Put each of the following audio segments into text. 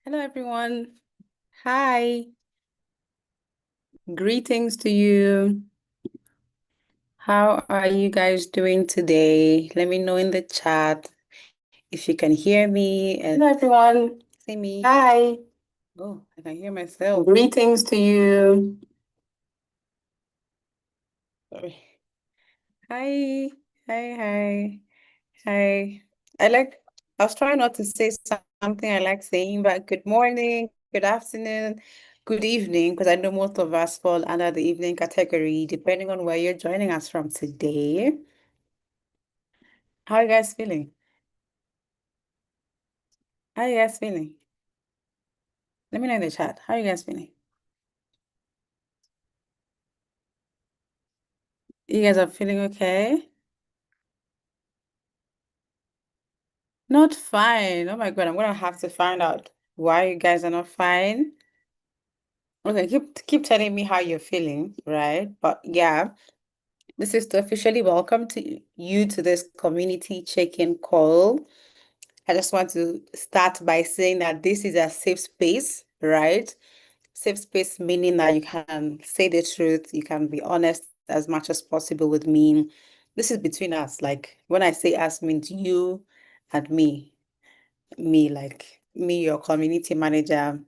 Hello, everyone. Hi. Greetings to you. How are you guys doing today? Let me know in the chat if you can hear me and hello, everyone. See me. Hi. Oh, I can hear myself. Greetings to you. Sorry. Hi. Hi. Hi. I like, I was trying not to say something I like saying, but good morning, good afternoon, good evening, because I know most of us fall under the evening category, depending on where you're joining us from today. How are you guys feeling? How are you guys feeling? Let me know in the chat. How are you guys feeling? You guys are feeling okay? Not fine. Oh my God, I'm gonna have to find out why you guys are not fine. Okay, keep telling me how you're feeling, right? But yeah. This is to officially welcome to you to this community check-in call. I just want to start by saying that this is a safe space, right? Safe space meaning that you can say the truth, you can be honest as much as possible with me. This is between us. Like when I say us means you and me, like me, your community manager.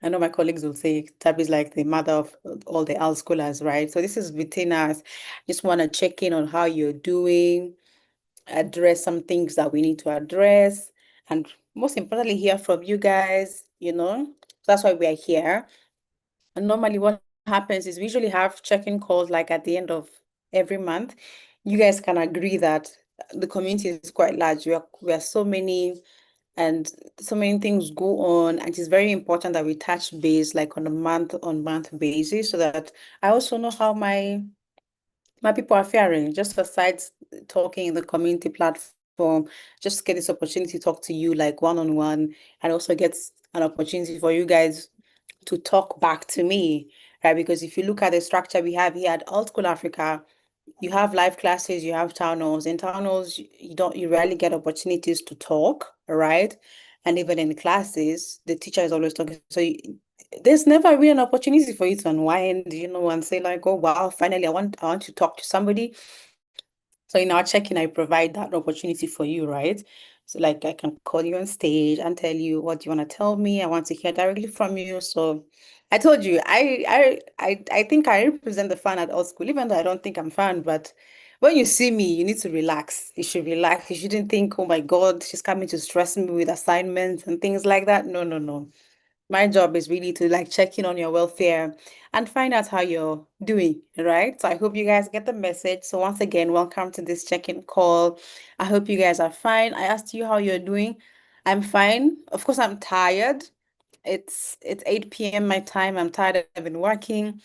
I know my colleagues will say Tabby is like the mother of all the AltSchoolers, right? So this is between us. Just want to check in on how you're doing, address some things that we need to address, and most importantly, hear from you guys, you know. So that's why we are here. And normally what happens is we usually have check-in calls like at the end of every month. You guys can agree that the community is quite large. We are so many and so many things go on, and it's very important that we touch base like on a month-on-month basis so that I also know how my people are faring. Just aside talking in the community platform, just get this opportunity to talk to you like one-on-one, and also get an opportunity for you guys to talk back to me, right? Because if you look at the structure we have here at Alt School Africa, you have live classes, you have town halls. In town halls, you rarely get opportunities to talk, right? And even in classes, the teacher is always talking. So there's never really an opportunity for you to unwind, and say like, oh wow, finally I want to talk to somebody. So in our check-in, I provide that opportunity for you, right? So like I can call you on stage and tell you what you want to tell me. I want to hear directly from you. So I told you, I think I represent the fan at all school, even though I don't think I'm fan, but when you see me, you need to relax. You should relax. You shouldn't think, oh my God, she's coming to stress me with assignments and things like that. No, no, no. My job is really to like check in on your welfare and find out how you're doing, right? So I hope you guys get the message. So once again, welcome to this check-in call. I hope you guys are fine. I asked you how you're doing. I'm fine. Of course, I'm tired. It's 8 p.m. my time. I'm tired. I've been working.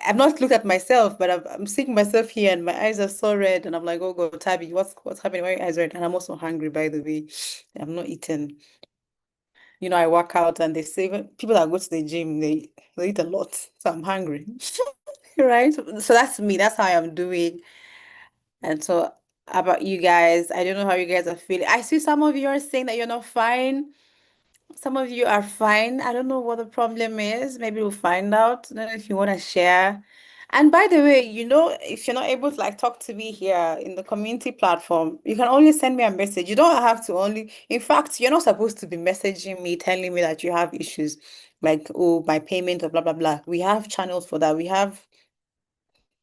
I've not looked at myself, but I'm seeing myself here and my eyes are so red. And I'm like, oh God, Tabby, what's happening? Why are your eyes red? And I'm also hungry, by the way. I've not eaten. I work out and they say even people that go to the gym, they eat a lot. So I'm hungry. Right? So that's me. That's how I'm doing. And so about you guys, I don't know how you guys are feeling. I see some of you are saying that you're not fine. Some of you are fine. I don't know what the problem is. Maybe we'll find out. I don't know if you want to share. And by the way, if you're not able to like talk to me here in the community platform, you can only send me a message. You don't have to only, in fact, you're not supposed to be messaging me, telling me that you have issues like, oh, my payment or blah, blah, blah. We have channels for that. We have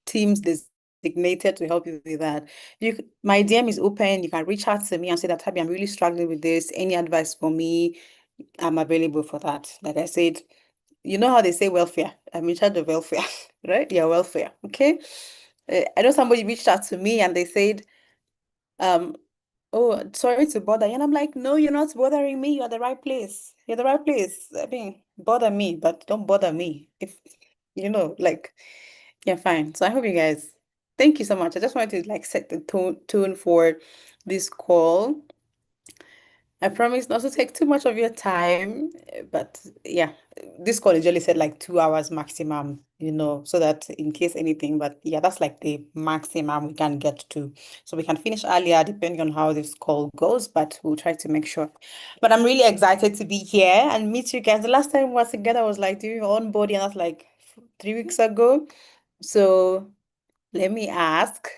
teams designated to help you with that. My DM is open. You can reach out to me and say that, Tabby, I'm really struggling with this. Any advice for me? I'm available for that. Like I said, you know how they say welfare. I'm in charge of welfare, right? Yeah, welfare. Okay. I know somebody reached out to me and they said, um, oh, sorry to bother you. And I'm like, no, you're not bothering me. You're the right place. You're the right place. I mean, bother me, but don't bother me. If like, yeah, fine. So I hope you guys, thank you so much. I just wanted to like set the tone for this call. I promise not to take too much of your time, but yeah, this college only said like 2 hours maximum, so that in case anything, but yeah, that's like the maximum we can get to. So we can finish earlier depending on how this call goes, but we'll try to make sure. But I'm really excited to be here and meet you guys. The last time we were together was like doing onboarding, and that's like 3 weeks ago. So let me ask.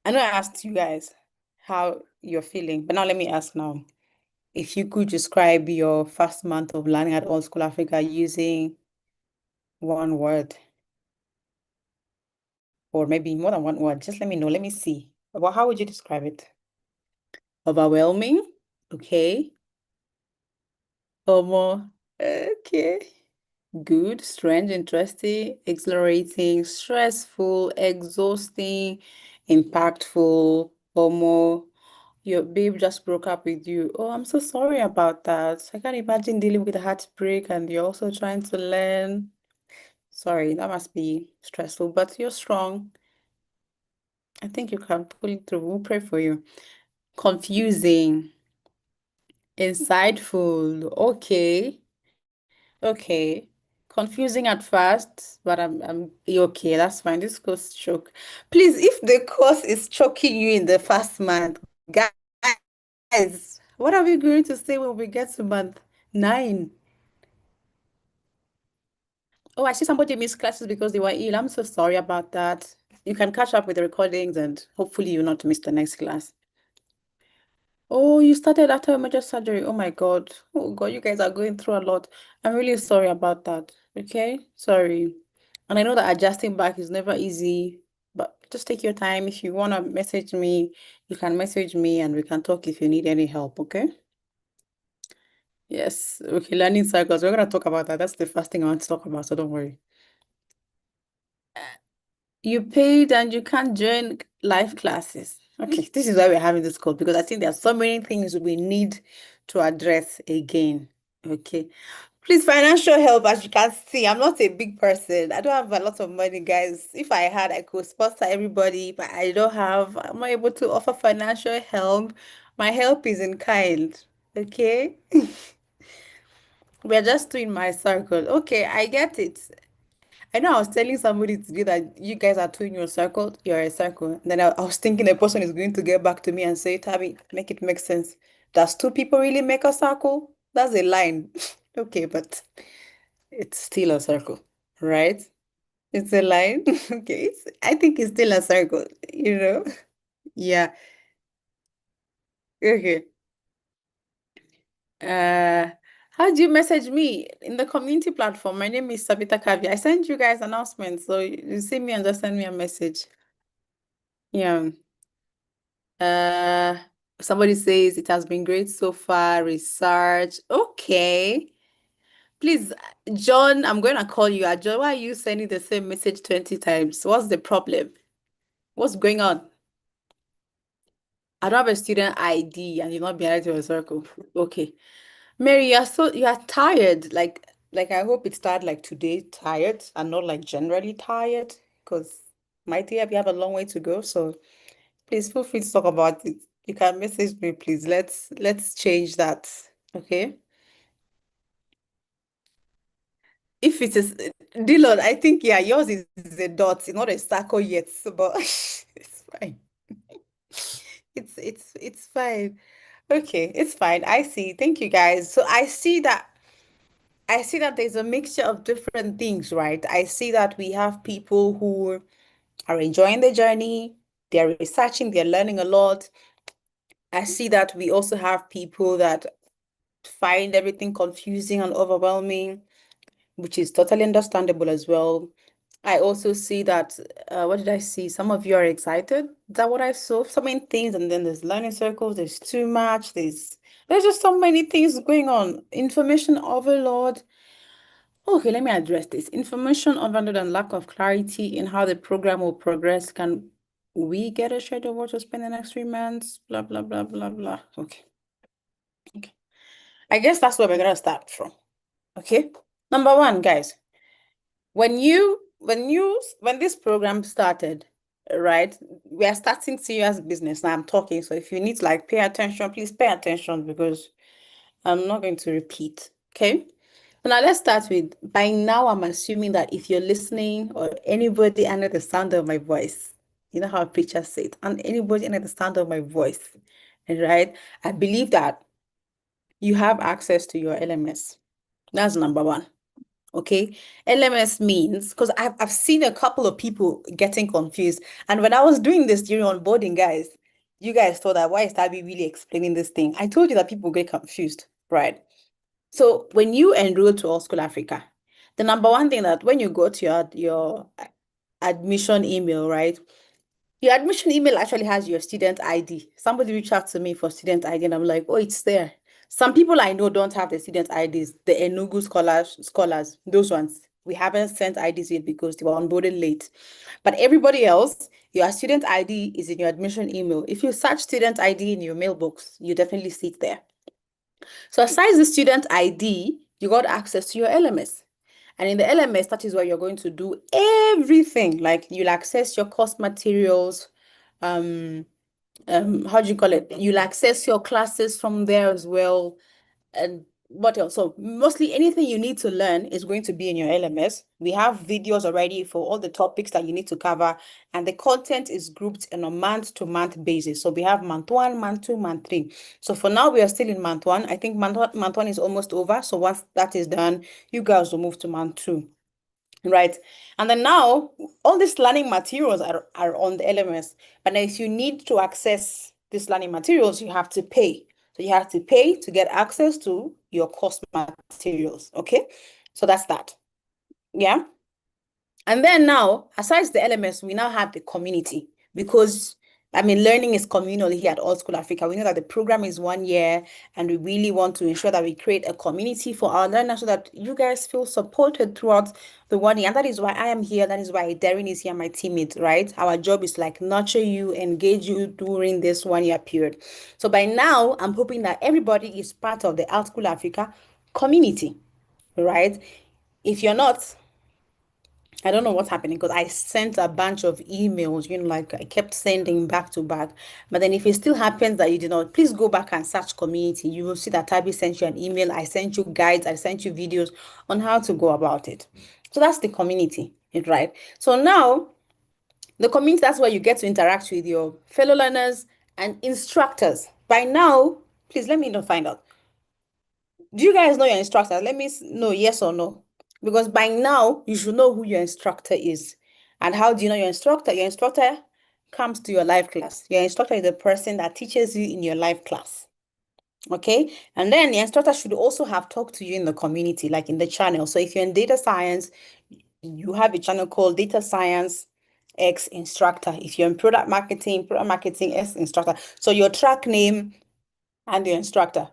I know I asked you guys how you're feeling, but now let me ask now. If you could describe your first month of learning at Old School Africa using one word, or maybe more than one word, just let me know. Let me see. Well, how would you describe it? Overwhelming? Okay. More. Okay. Good, strange, interesting, exhilarating, stressful, exhausting, impactful, or more. Your babe just broke up with you. Oh, I'm so sorry about that. I can't imagine dealing with a heartbreak and you're also trying to learn. Sorry, that must be stressful, but you're strong. I think you can pull it through. We'll pray for you. Confusing, insightful. Okay, okay. Confusing at first, but I'm okay. That's fine. This course choke. Please, if the course is choking you in the first month, guys, what are we going to say when we get to month 9? Oh, I see somebody missed classes because they were ill. I'm so sorry about that. You can catch up with the recordings and hopefully you'll not miss the next class. Oh, you started after a major surgery. Oh my God. Oh God, you guys are going through a lot. I'm really sorry about that. Okay? Sorry. And I know that adjusting back is never easy, but just take your time. If you want to message me, you can message me and we can talk if you need any help, okay? Yes. Okay, learning cycles. We're gonna talk about that. That's the first thing I want to talk about, so don't worry. You paid and you can't join live classes. Okay, this is why we're having this call because I think there are so many things we need to address again. Okay. Please, financial help, as you can see, I'm not a big person. I don't have a lot of money, guys. If I had, I could sponsor everybody, but I don't have. I'm not able to offer financial help. My help is in kind. Okay. We're just doing my circle. Okay, I get it. I know I was telling somebody today that you guys are two in your circle, you're a circle. Then I was thinking the person is going to get back to me and say, Tabby, make it make sense. Does two people really make a circle? That's a line. Okay, but it's still a circle, right? It's a line. Okay, I think it's still a circle, you know? Yeah. Okay. Uh, how do you message me in the community platform? My name is Sabita Kavi. I sent you guys announcements, so you see me and just send me a message. Yeah. Uh, somebody says it has been great so far. Research. Okay. Please, John, I'm going to call you. John, why are you sending the same message 20 times? What's the problem? What's going on? I don't have a student ID and you're not being added to a circle. Okay. Mary, you are tired. Like I hope it started like today tired and not like generally tired because my dear, we have a long way to go. So please feel free to talk about it. You can message me, please. Let's change that. Okay. If it is Dylan, I think yeah, yours is a dot, it's not a circle yet, but it's fine. It's fine. Okay, it's fine. I see. Thank you guys. So I see that there's a mixture of different things, right? I see that we have people who are enjoying the journey, they're researching, they're learning a lot. I see that we also have people that find everything confusing and overwhelming, which is totally understandable as well. I also see that, what did I see? Some of you are excited. Is that what I saw? So many things, and then there's learning circles, there's too much, there's just so many things going on. Information overload. Okay, let me address this. Information overload and lack of clarity in how the program will progress. Can we get a schedule where to spend the next 3 months? Blah, blah, blah, blah, blah. Okay. Okay. I guess that's where we're gonna start from. Okay. Number one, guys, when this program started, right? We are starting serious business now. I'm talking. So if you need to like pay attention, please pay attention because I'm not going to repeat. Okay. So now let's start with by now I'm assuming that if you're listening or anybody under the sound of my voice, you know how a preacher said, and anybody under the sound of my voice, right? I believe that you have access to your LMS. That's number one. Okay. LMS means because I've seen a couple of people getting confused. And when I was doing this during onboarding, guys, you guys thought that why is Tabby really explaining this thing? I told you that people get confused, right? So when you enroll to All School Africa, the number one thing that when you go to your admission email, right? Your admission email actually has your student ID. Somebody reached out to me for student ID, and I'm like, oh, it's there. Some people I know don't have the student IDs, the Enugu scholars, those ones. We haven't sent IDs yet because they were onboarded late. But everybody else, your student ID is in your admission email. If you search student ID in your mailbox, you definitely see it there. So aside the student ID, you got access to your LMS. And in the LMS, that is where you're going to do everything. Like you'll access your course materials, um, how do you call it? You'll access your classes from there as well. And what else? So mostly anything you need to learn is going to be in your LMS. We have videos already for all the topics that you need to cover, and the content is grouped on a month-to-month basis. So we have month one, month two, month three. So for now, we are still in month one. I think month one is almost over. So once that is done, you guys will move to month two. Right. And then now all these learning materials are on the LMS. But if you need to access these learning materials, you have to pay. So you have to pay to get access to your course materials. Okay. So that's that. Yeah. And then now, aside the LMS, we now have the community because I mean, learning is communal here at All School Africa. We know that the program is 1 year, and we really want to ensure that we create a community for our learners so that you guys feel supported throughout the 1 year. And that is why I am here. That is why Darren is here, my teammate, right? Our job is like nurture you, engage you during this 1 year period. So by now, I'm hoping that everybody is part of the Alt School Africa community, right? If you're not, I don't know what's happening because I sent a bunch of emails, like I kept sending back to back. But then if it still happens that you did not, please go back and search community. You will see that Tabby sent you an email. I sent you guides. I sent you videos on how to go about it. So that's the community, right? So now the community, that's where you get to interact with your fellow learners and instructors. By now, please let me know, find out. Do you guys know your instructor? Let me know yes or no. Because by now, you should know who your instructor is. And how do you know your instructor? Your instructor comes to your live class. Your instructor is the person that teaches you in your live class. Okay. And then the instructor should also have talked to you in the community, like in the channel. So if you're in data science, you have a channel called Data Science X Instructor. If you're in Product Marketing X Instructor. So your track name and the instructor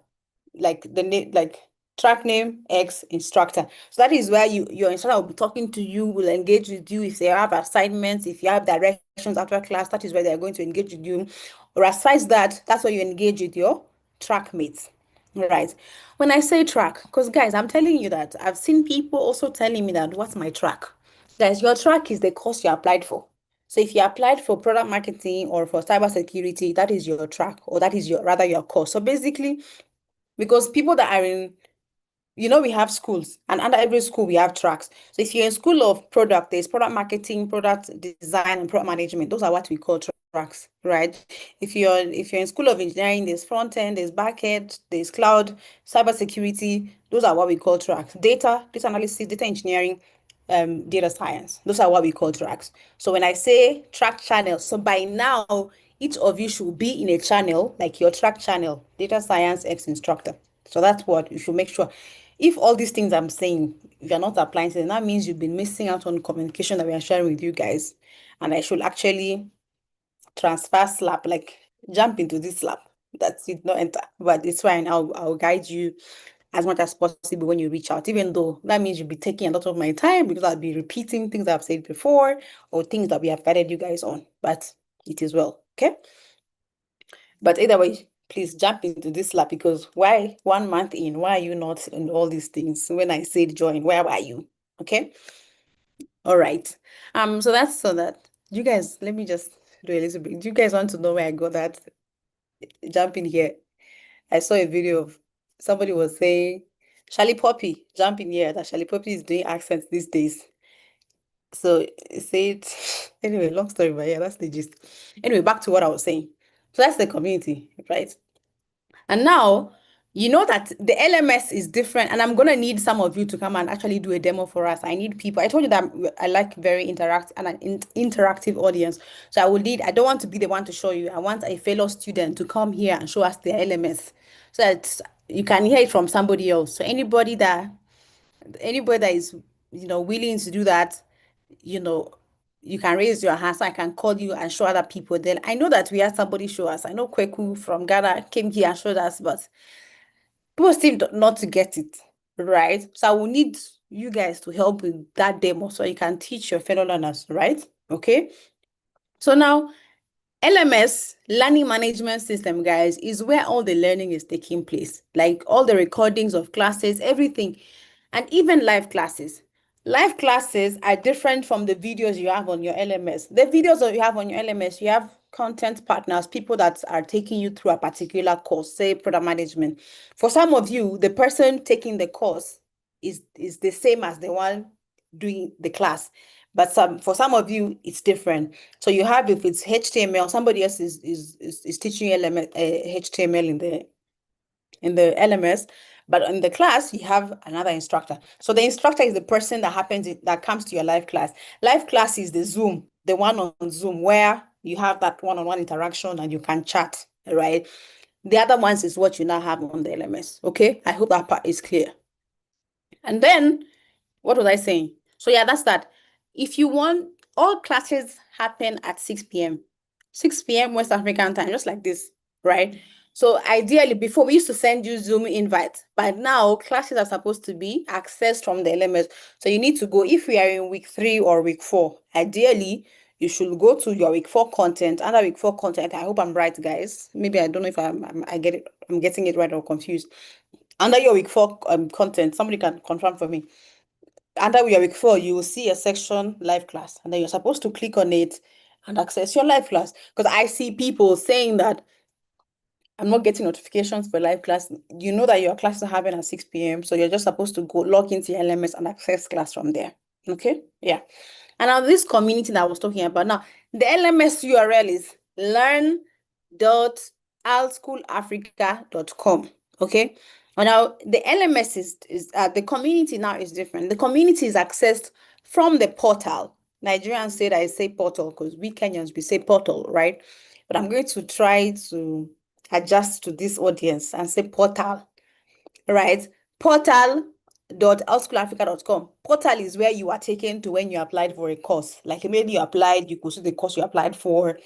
like the name, like track name X instructor. So that is where your instructor will be talking to you, will engage with you if they have assignments, if you have directions after class, that is where they're going to engage with you. Or aside that, that's where you engage with your track mates. Right. When I say track, because guys, I'm telling you that I've seen people also telling me that what's my track? Guys, your track is the course you applied for. So if you applied for product marketing or for cybersecurity, that is your track, or that is your rather your course. So basically, because people that are in, we have schools, and under every school we have tracks. So if you're in school of product, there's product marketing, product design, and product management. Those are what we call tracks, right? If you're in school of engineering, there's front end, there's back end, there's cloud, cybersecurity. Those are what we call tracks. Data analysis, data engineering, data science. Those are what we call tracks. So when I say track channel, so by now each of you should be in a channel like your track channel, data science X instructor. So that's what you should make sure. If all these things I'm saying, if you're not applying to them, that means you've been missing out on communication that we are sharing with you guys. And I should actually transfer slap, like jump into this slap. That's it, not enter. But it's fine. I'll guide you as much as possible when you reach out, even though that means you'll be taking a lot of my time because I'll be repeating things I've said before or things that we have guided you guys on. But it is well. Okay. But either way, please jump into this lab because why 1 month in? Why are you not in all these things? When I said join, where are you? Okay. All right. So that's so that. You guys, let me just do a little bit. Do you guys want to know where I got that jump in here? I saw a video of somebody was saying, Charlie Poppy, jump in here, that Charlie Poppy is doing accents these days. So it said, anyway, long story, but yeah, that's the gist. Anyway, back to what I was saying. So that's the community, right? And now you know that the LMS is different, and I'm gonna need some of you to come and actually do a demo for us. I need people. I told you that I like very interactive audience. So I don't want to be the one to show you. I want a fellow student to come here and show us their LMS so that you can hear it from somebody else. So anybody that is willing to do that, you know, you can raise your hand so I can call you and show other people. Then I know that we had somebody show us. I know Kweku from Ghana came here and showed us, but people seem not to get it, right? So I will need you guys to help with that demo so you can teach your fellow learners, right? Okay. So now LMS, learning management system, guys, is where all the learning is taking place. Like all the recordings of classes, everything, and even live classes. Live classes are different from the videos you have on your LMS. The videos that you have on your LMS, you have content partners, people that are taking you through a particular course, say product management. For some of you, the person taking the course is the same as the one doing the class. But for some of you, it's different. So you have, if it's HTML, somebody else is teaching you HTML in the LMS, but in the class you have another instructor. So the instructor is the person that comes to your live class. Live class is the Zoom, the one on Zoom where you have that one-on-one interaction and you can chat, right? The other ones is what you now have on the LMS. Okay, I hope that part is clear. And then what was I saying? So yeah, that's that. If you want, all classes happen at 6 p.m. 6 p.m. West African time, just like this, right? So ideally, before we used to send you Zoom invites, but now classes are supposed to be accessed from the LMS. So you need to go, if we are in week 3 or week 4, ideally, you should go to your week 4 content. Under week 4 content, I hope I'm right, guys. Maybe I don't know if I get it, I'm getting it right or confused. Under your week 4 content, somebody can confirm for me. Under your week 4, you will see a section live class, and then you're supposed to click on it and access your live class. Because I see people saying that I'm not getting notifications for live class. You know that your class is having at 6 p.m. So you're just supposed to go log into your LMS and access class from there. Okay? Yeah. And now this community that I was talking about now, the LMS URL is learn.altschoolafrica.com. Okay. And now the LMS is the community now is different. The community is accessed from the portal. Nigerians say that I say portal because we Kenyans we say portal, right? But I'm going to try to adjust to this audience and say portal, right? Portal.altschoolafrica.com. Portal is where you are taken to when you applied for a course. Like maybe you applied, you could see the course you applied for,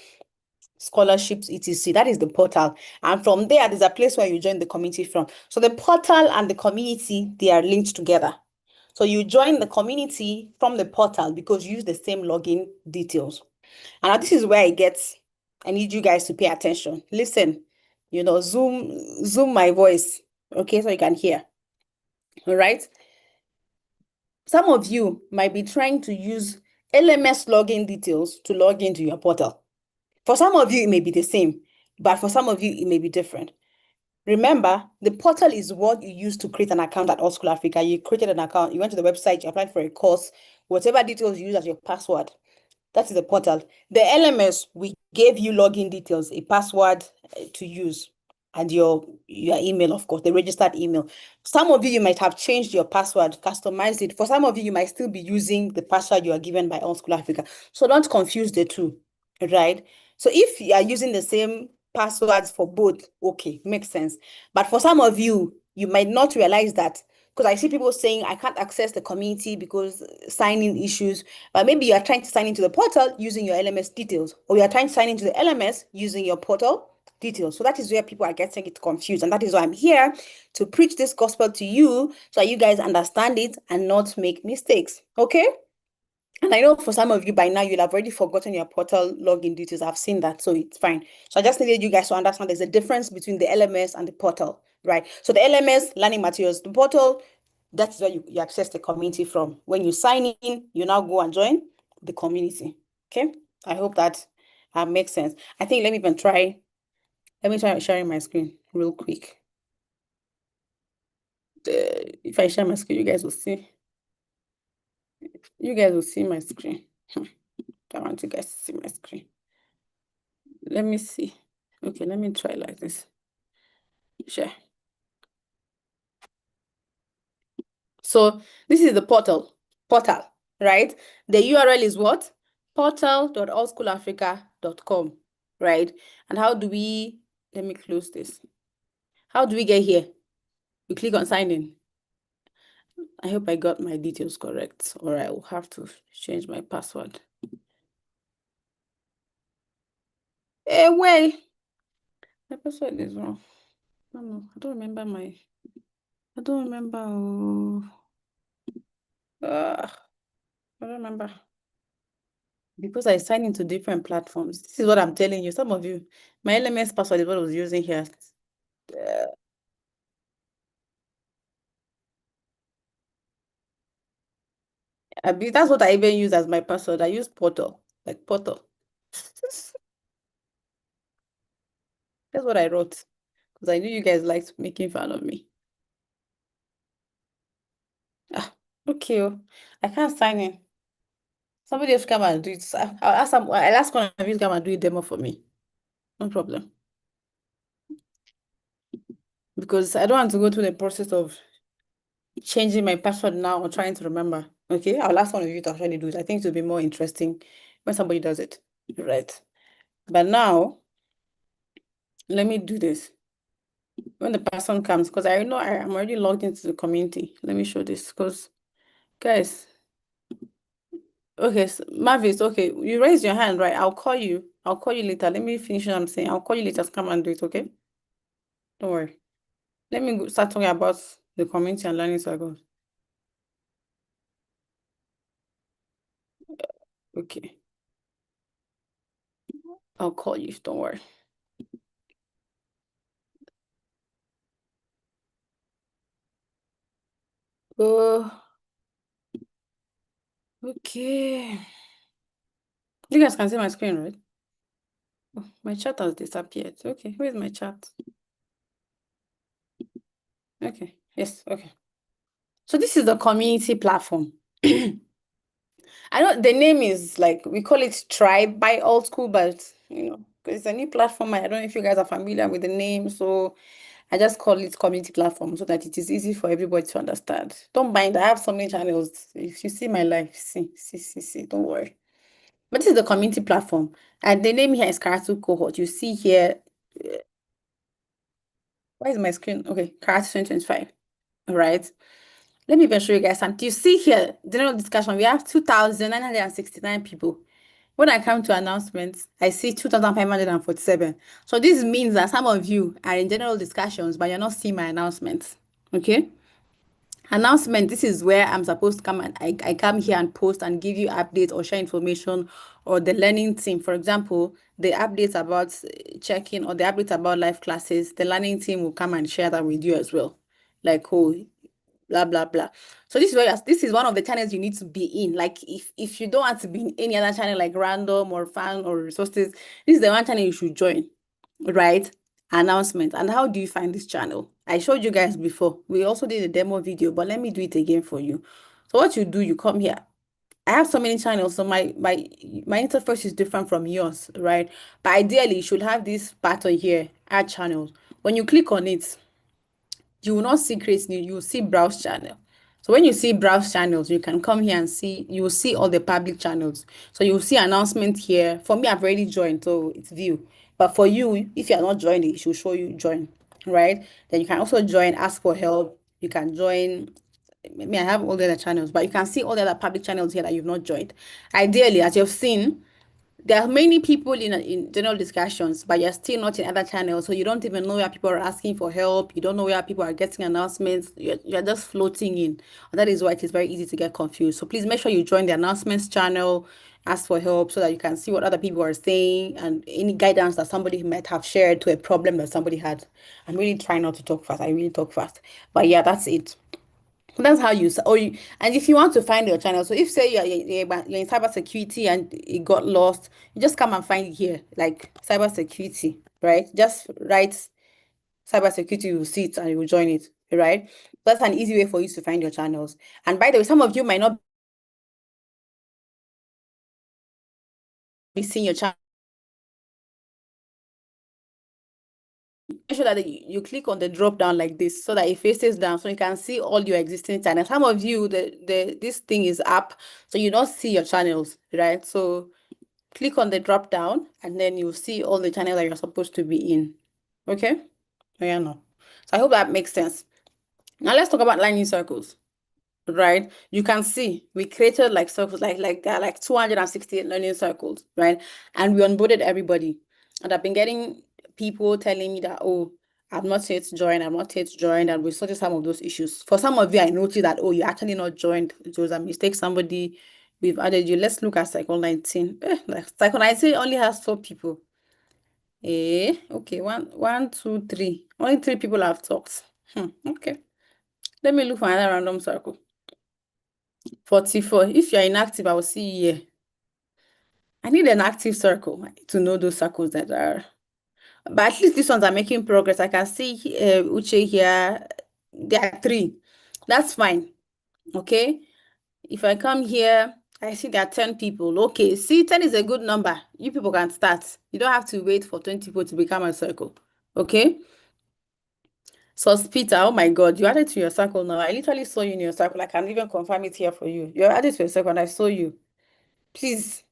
scholarships, etc. That is the portal. And from there, there's a place where you join the community from. So the portal and the community, they are linked together. So you join the community from the portal because you use the same login details. And now this is where it gets, I need you guys to pay attention. Listen, zoom my voice, okay, so you can hear. All right. Some of you might be trying to use LMS login details to log into your portal. For some of you, it may be the same, but for some of you, it may be different. Remember, the portal is what you use to create an account at AltSchool Africa. You created an account, you went to the website, you applied for a course, whatever details you use as your password. That is the portal. The LMS, we gave you login details, a password to use, and your email, of course, the registered email. Some of you might have changed your password, customized it. For some of you might still be using the password you are given by AltSchool Africa. So don't confuse the two, right? So if you are using the same passwords for both, okay, makes sense. But for some of you, you might not realize that because I see people saying I can't access the community because sign-in issues. But maybe you are trying to sign into the portal using your LMS details, or you are trying to sign into the LMS using your portal details. So that is where people are getting it confused. And that is why I'm here to preach this gospel to you so that you guys understand it and not make mistakes. Okay? And I know for some of you by now, you'll have already forgotten your portal login details. I've seen that, so it's fine. So I just needed you guys to understand there's a difference between the LMS and the portal, right? So the LMS, learning materials, the portal, that's where you access the community from. When you sign in, you now go and join the community, okay? I hope that makes sense. I think let me try sharing my screen real quick. If I share my screen, you guys will see my screen. I want you guys to see my screen. Let me see. Okay, let me try like this. Share. So this is the portal, right? The URL is what? portal.allschoolafrica.com, right? And let me close this. How do we get here? We click on sign in. I hope I got my details correct, or I will have to change my password. Well, my password is wrong. No, I don't remember I don't remember. I don't remember. Because I signed into different platforms. This is what I'm telling you. Some of you, my LMS password is what I was using here. Uh, that's what I even use as my password. I use Portal, like Portal. That's what I wrote because I knew you guys liked making fun of me. Ah, okay. I can't sign in. Somebody else come and do it. I'll ask one of you to come and do a demo for me. No problem. Because I don't want to go through the process of changing my password now or trying to remember. Okay, I'll ask one of you to actually do it. I think it will be more interesting when somebody does it. Right. But now, let me do this. When the person comes, because I know I'm already logged into the community. Let me show this because, guys, okay, so Marvis, okay, you raised your hand, right? I'll call you. I'll call you later. Let me finish what I'm saying. I'll call you later to come and do it, okay? Don't worry. Let me start talking about the community and learning circles. Okay, I'll call you. Don't worry. Oh, okay. You guys can see my screen, right? Oh, my chat has disappeared. Okay, where's my chat? Okay, yes, okay. So this is the community platform. I know the name is like we call it Tribe by Old School, but 'cause it's a new platform. I don't know if you guys are familiar with the name, so I just call it community platform so that it is easy for everybody to understand. Don't mind, I have so many channels. If you see my life, see, don't worry. But this is the community platform, and the name here is Karatu Cohort. You see here, why is my screen? Okay, Karatu 2025. All right. Let me even show you guys something. You see here, general discussion, we have 2,969 people. When I come to announcements, I see 2,547. So this means that some of you are in general discussions, but you're not seeing my announcements. Okay? Announcement, this is where I'm supposed to come and I come here and post and give you updates or share information or the learning team. For example, the updates about check-in or the updates about live classes, the learning team will come and share that with you as well. Like, oh, blah blah blah. So this is one of the channels you need to be in. Like if you don't want to be in any other channel like random or fan or resources, this is the one channel you should join, right? Announcement. And how do you find this channel? I showed you guys before. We also did a demo video, but let me do it again for you. So what you do, you come here. I have so many channels, so my interface is different from yours, right? But ideally, you should have this button here, add channels. When you click on it, you will not see create new, you will see browse channel. So when you see browse channels, you can come here and see, you will see all the public channels. So you will see announcement here. For me, I've already joined, so it's view. But for you, if you are not joining, it should show you join, right? Then you can also join, ask for help. You can join. I mean, I have all the other channels, but you can see all the other public channels here that you've not joined. Ideally, as you've seen, there are many people in general discussions, but you're still not in other channels, so you don't even know where people are asking for help. You don't know where people are getting announcements. You're just floating in. And that is why it is very easy to get confused. So please make sure you join the announcements channel, ask for help so that you can see what other people are saying and any guidance that somebody might have shared to a problem that somebody had. I'm really trying not to talk fast. I really talk fast. But yeah, that's it. That's how you, or you, and if you want to find your channel, so if say you're in cyber security and it got lost, you just come and find it here, like cyber security, right? Just write cyber security, you will see it and you will join it, right? That's an easy way for you to find your channels. And by the way, some of you might not be seeing your channel. Make sure that you click on the drop down like this so that it faces down so you can see all your existing channels. Some of you, the this thing is up, so you don't see your channels, right? So click on the drop down and then you'll see all the channels that you're supposed to be in. Okay? Oh, yeah, no. So I hope that makes sense. Now let's talk about learning circles, right? You can see we created like circles, like there are like 268 learning circles, right? And we onboarded everybody. And I've been getting people telling me that, oh, I've not yet joined, I'm not yet joined, and we sorted some of those issues. For some of you, I noticed that, oh, you actually not joined. It was a mistake. Somebody, we've added you. Let's look at Cycle 19. Like Cycle 19 only has 4 people. Okay, one, two, three. Only 3 people have talked. Okay. Let me look for another random circle. 44. If you're inactive, I will see you here. I need an active circle to know those circles that are. But at least these ones are making progress. I can see Uche here. There are 3. That's fine. Okay. If I come here, I see there are 10 people. Okay. See, 10 is a good number. You people can start. You don't have to wait for 20 people to become a circle. Okay. So, Peter, oh my God, you added to your circle now. I literally saw you in your circle. I can even confirm it here for you. You're added to your circle and I saw you. Please.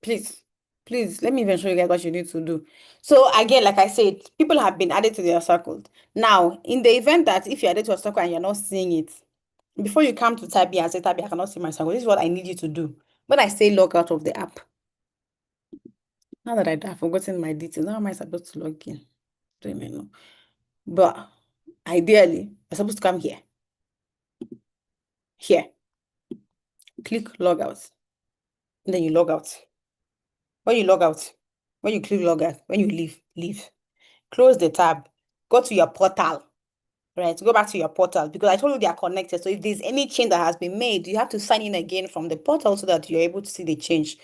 Please, please, let me even show you guys what you need to do. So again, like I said, people have been added to their circles. Now, in the event that if you're added to a circle and you're not seeing it, before you come to Tabby and say, Tabby, I cannot see my circle, this is what I need you to do. When I say log out of the app, now that I've forgotten my details, how am I supposed to log in? Don't even know. But ideally, you're supposed to come here. Here. Click log out. And then you log out. When you log out, when you click log out, when you leave. Close the tab. Go to your portal. Right, go back to your portal because I told you they are connected. So if there's any change that has been made, you have to sign in again from the portal so that you're able to see the change.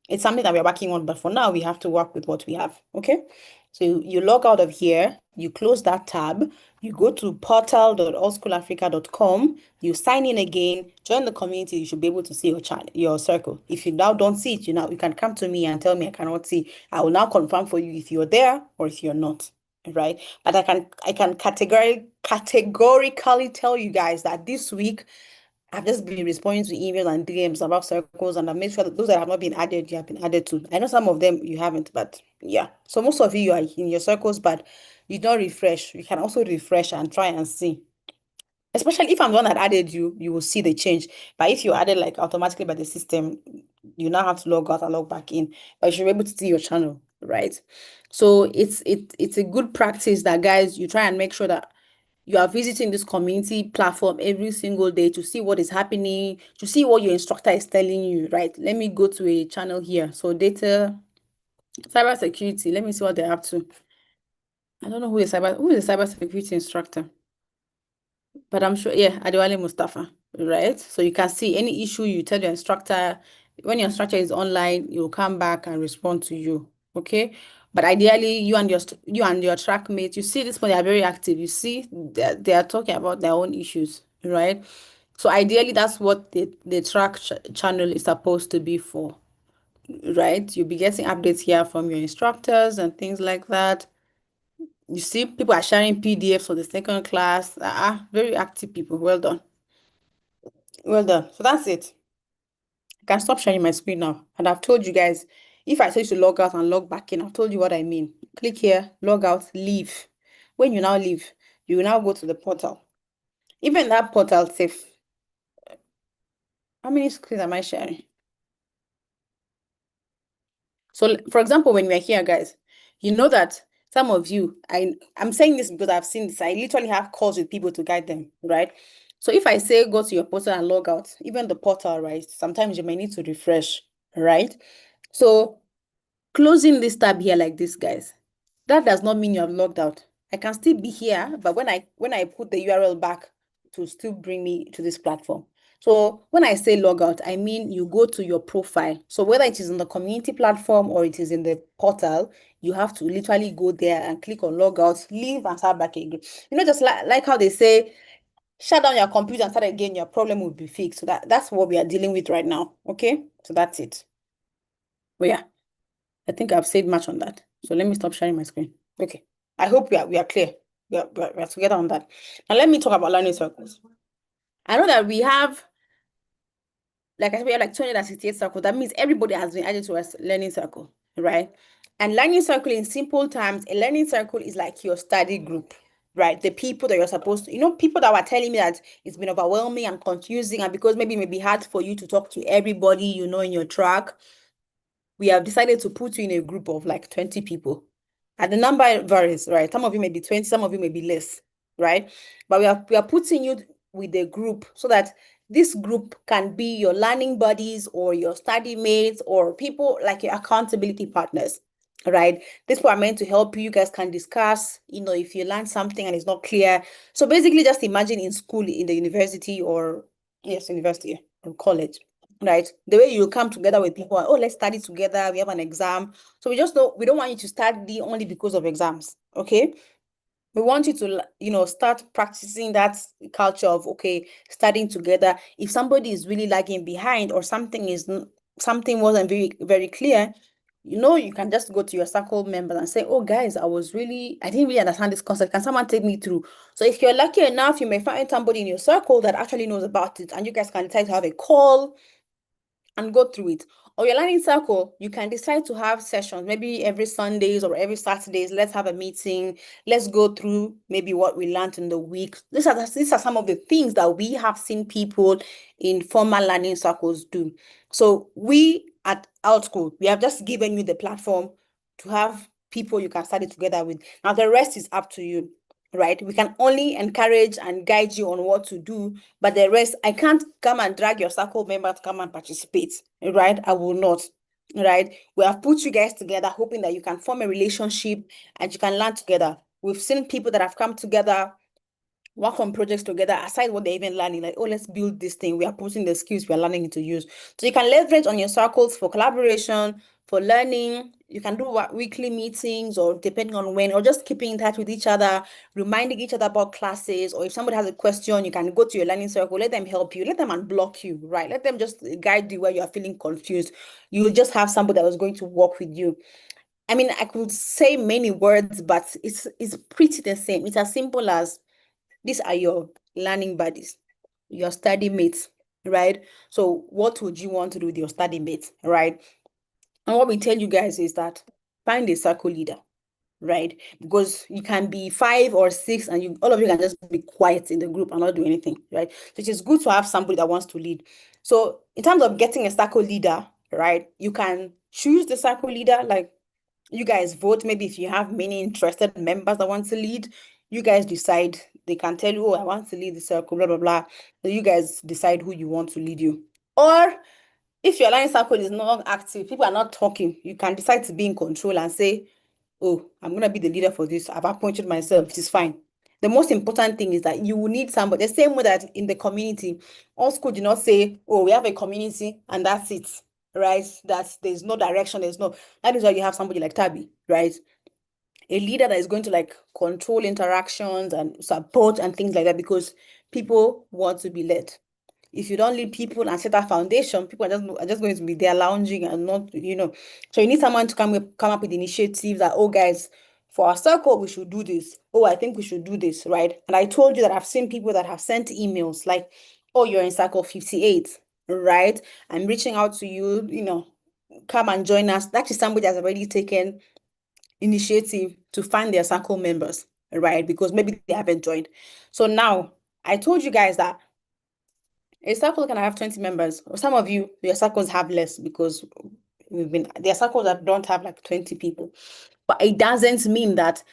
It's something that we're working on, but for now, we have to work with what we have. Okay. So you log out of here, you close that tab, you go to portal.allschoolafrica.com, you sign in again, join the community, you should be able to see your circle. If you now don't see it, you can come to me and tell me I cannot see. I will now confirm for you if you're there or if you're not. Right. But I can categorically tell you guys that this week I've just been responding to emails and DMs about circles, and I made sure that those that have not been added, you have been added to. I know some of them you haven't, but yeah. So most of you are in your circles, but you don't refresh. You can also refresh and try and see. Especially if I'm the one that added you, you will see the change. But if you added like automatically by the system, you now have to log out and log back in. But you should be able to see your channel, right? So it's a good practice that guys, you try and make sure that you are visiting this community platform every single day to see what is happening, to see what your instructor is telling you, right? Let me go to a channel here. So data, cyber security. Let me see what they're up to. I don't know who is a cyber security instructor, but I'm sure, yeah, Adewale Mustafa, right? So you can see any issue you tell your instructor. When your instructor is online, you'll come back and respond to you. Okay. But ideally, you and your track mates, you see this one, they are very active. You see they are talking about their own issues, right? So ideally, that's what the track channel is supposed to be for, right? You'll be getting updates here from your instructors and things like that. You see, people are sharing PDFs for the second class. Very active people. Well done. Well done. So that's it. I can stop sharing my screen now. And I've told you guys, if I say to log out and log back in, I've told you what I mean. Click here, log out, leave. When you now leave, you will now go to the portal. Even that portal safe. How many screens am I sharing? So, for example, when we're here, guys, you know that some of you, I'm saying this because I've seen this. I literally have calls with people to guide them, right? So if I say go to your portal and log out, even the portal, right? Sometimes you may need to refresh, right? So closing this tab here like this, guys, that does not mean you have logged out. I can still be here, but when I put the URL back, to still bring me to this platform. So when I say log out, I mean you go to your profile. So whether it is in the community platform or it is in the portal, you have to literally go there and click on log out, leave and start back again. Just like how they say, shut down your computer and start again, your problem will be fixed. So that's what we are dealing with right now. Okay, so that's it. But yeah, I think I've said much on that. So let me stop sharing my screen. Okay. I hope we are clear. We are together on that. Now let me talk about learning circles. I know that we have, like I said, we have like 268 circles. That means everybody has been added to a learning circle, right? And learning circle, in simple terms, a learning circle is like your study group, right? The people that you're supposed to, people that were telling me that it's been overwhelming and confusing, and because maybe it may be hard for you to talk to everybody in your track, we have decided to put you in a group of like 20 people. And the number varies, right? Some of you may be 20, some of you may be less, right? But we are putting you with a group so that this group can be your learning buddies or your study mates or people like your accountability partners, right? These people are meant to help you. You guys can discuss, if you learn something and it's not clear. So basically just imagine in school, in the university or yes, university or college, right? The way you come together with people, oh, let's study together. We have an exam. So we don't want you to study only because of exams. Okay. We want you to, start practicing that culture of, okay, studying together. If somebody is really lagging behind or something wasn't very, very clear, you can just go to your circle members and say, oh, guys, I didn't really understand this concept. Can someone take me through? So if you're lucky enough, you may find somebody in your circle that actually knows about it, and you guys can decide to have a call and go through it. Or your learning circle, you can decide to have sessions, maybe every Sundays or every Saturdays. Let's have a meeting. Let's go through maybe what we learned in the week. These are some of the things that we have seen people in formal learning circles do. So we at AltSchool, we have just given you the platform to have people you can study together with. Now the rest is up to you, right? We can only encourage and guide you on what to do, but the rest, I can't come and drag your circle member to come and participate, right? I will not, right? We have put you guys together, hoping that you can form a relationship and you can learn together. We've seen people that have come together, work on projects together, aside what they're even learning, like, oh, let's build this thing. We are putting the skills we are learning into use. So you can leverage on your circles for collaboration, for learning. You can do weekly meetings or depending on when, or just keeping in touch with each other, reminding each other about classes. Or if somebody has a question, you can go to your learning circle, let them help you, let them unblock you, right? Let them just guide you where you are feeling confused. You will just have somebody that was going to work with you. I mean, I could say many words, but it's pretty the same. It's as simple as these are your learning buddies, your study mates, right? So what would you want to do with your study mates, right? And what we tell you guys is that find a circle leader, right? Because you can be 5 or 6 and all of you can just be quiet in the group and not do anything, right? So it is good to have somebody that wants to lead. So in terms of getting a circle leader, right, you can choose the circle leader, like you guys vote. Maybe if you have many interested members that want to lead, you guys decide. They can tell you, oh, I want to lead the circle, blah, blah, blah. So you guys decide who you want to lead you. Or if your line circle is not active, people are not talking, you can decide to be in control and say, oh, I'm going to be the leader for this. I've appointed myself. It is fine. The most important thing is that you will need somebody. The same way that in the community, AltSchool do not say, oh, we have a community and that's it, right? That there's no direction. That is why you have somebody like Tabby, right? A leader that is going to like control interactions and support and things like that, because people want to be led. If you don't lead people and set a foundation, people are just going to be there lounging and not. So you need someone to come up with initiatives that, oh guys, for our circle, we should do this. Oh, I think we should do this, right? And I told you that I've seen people that have sent emails like, oh, you're in circle 58, right? I'm reaching out to you, come and join us. That is somebody that's already taken initiative to find their circle members, right? Because maybe they haven't joined. So now I told you guys that a circle can have 20 members. Or some of you, your circles have less because there are circles that don't have like 20 people. But it doesn't mean that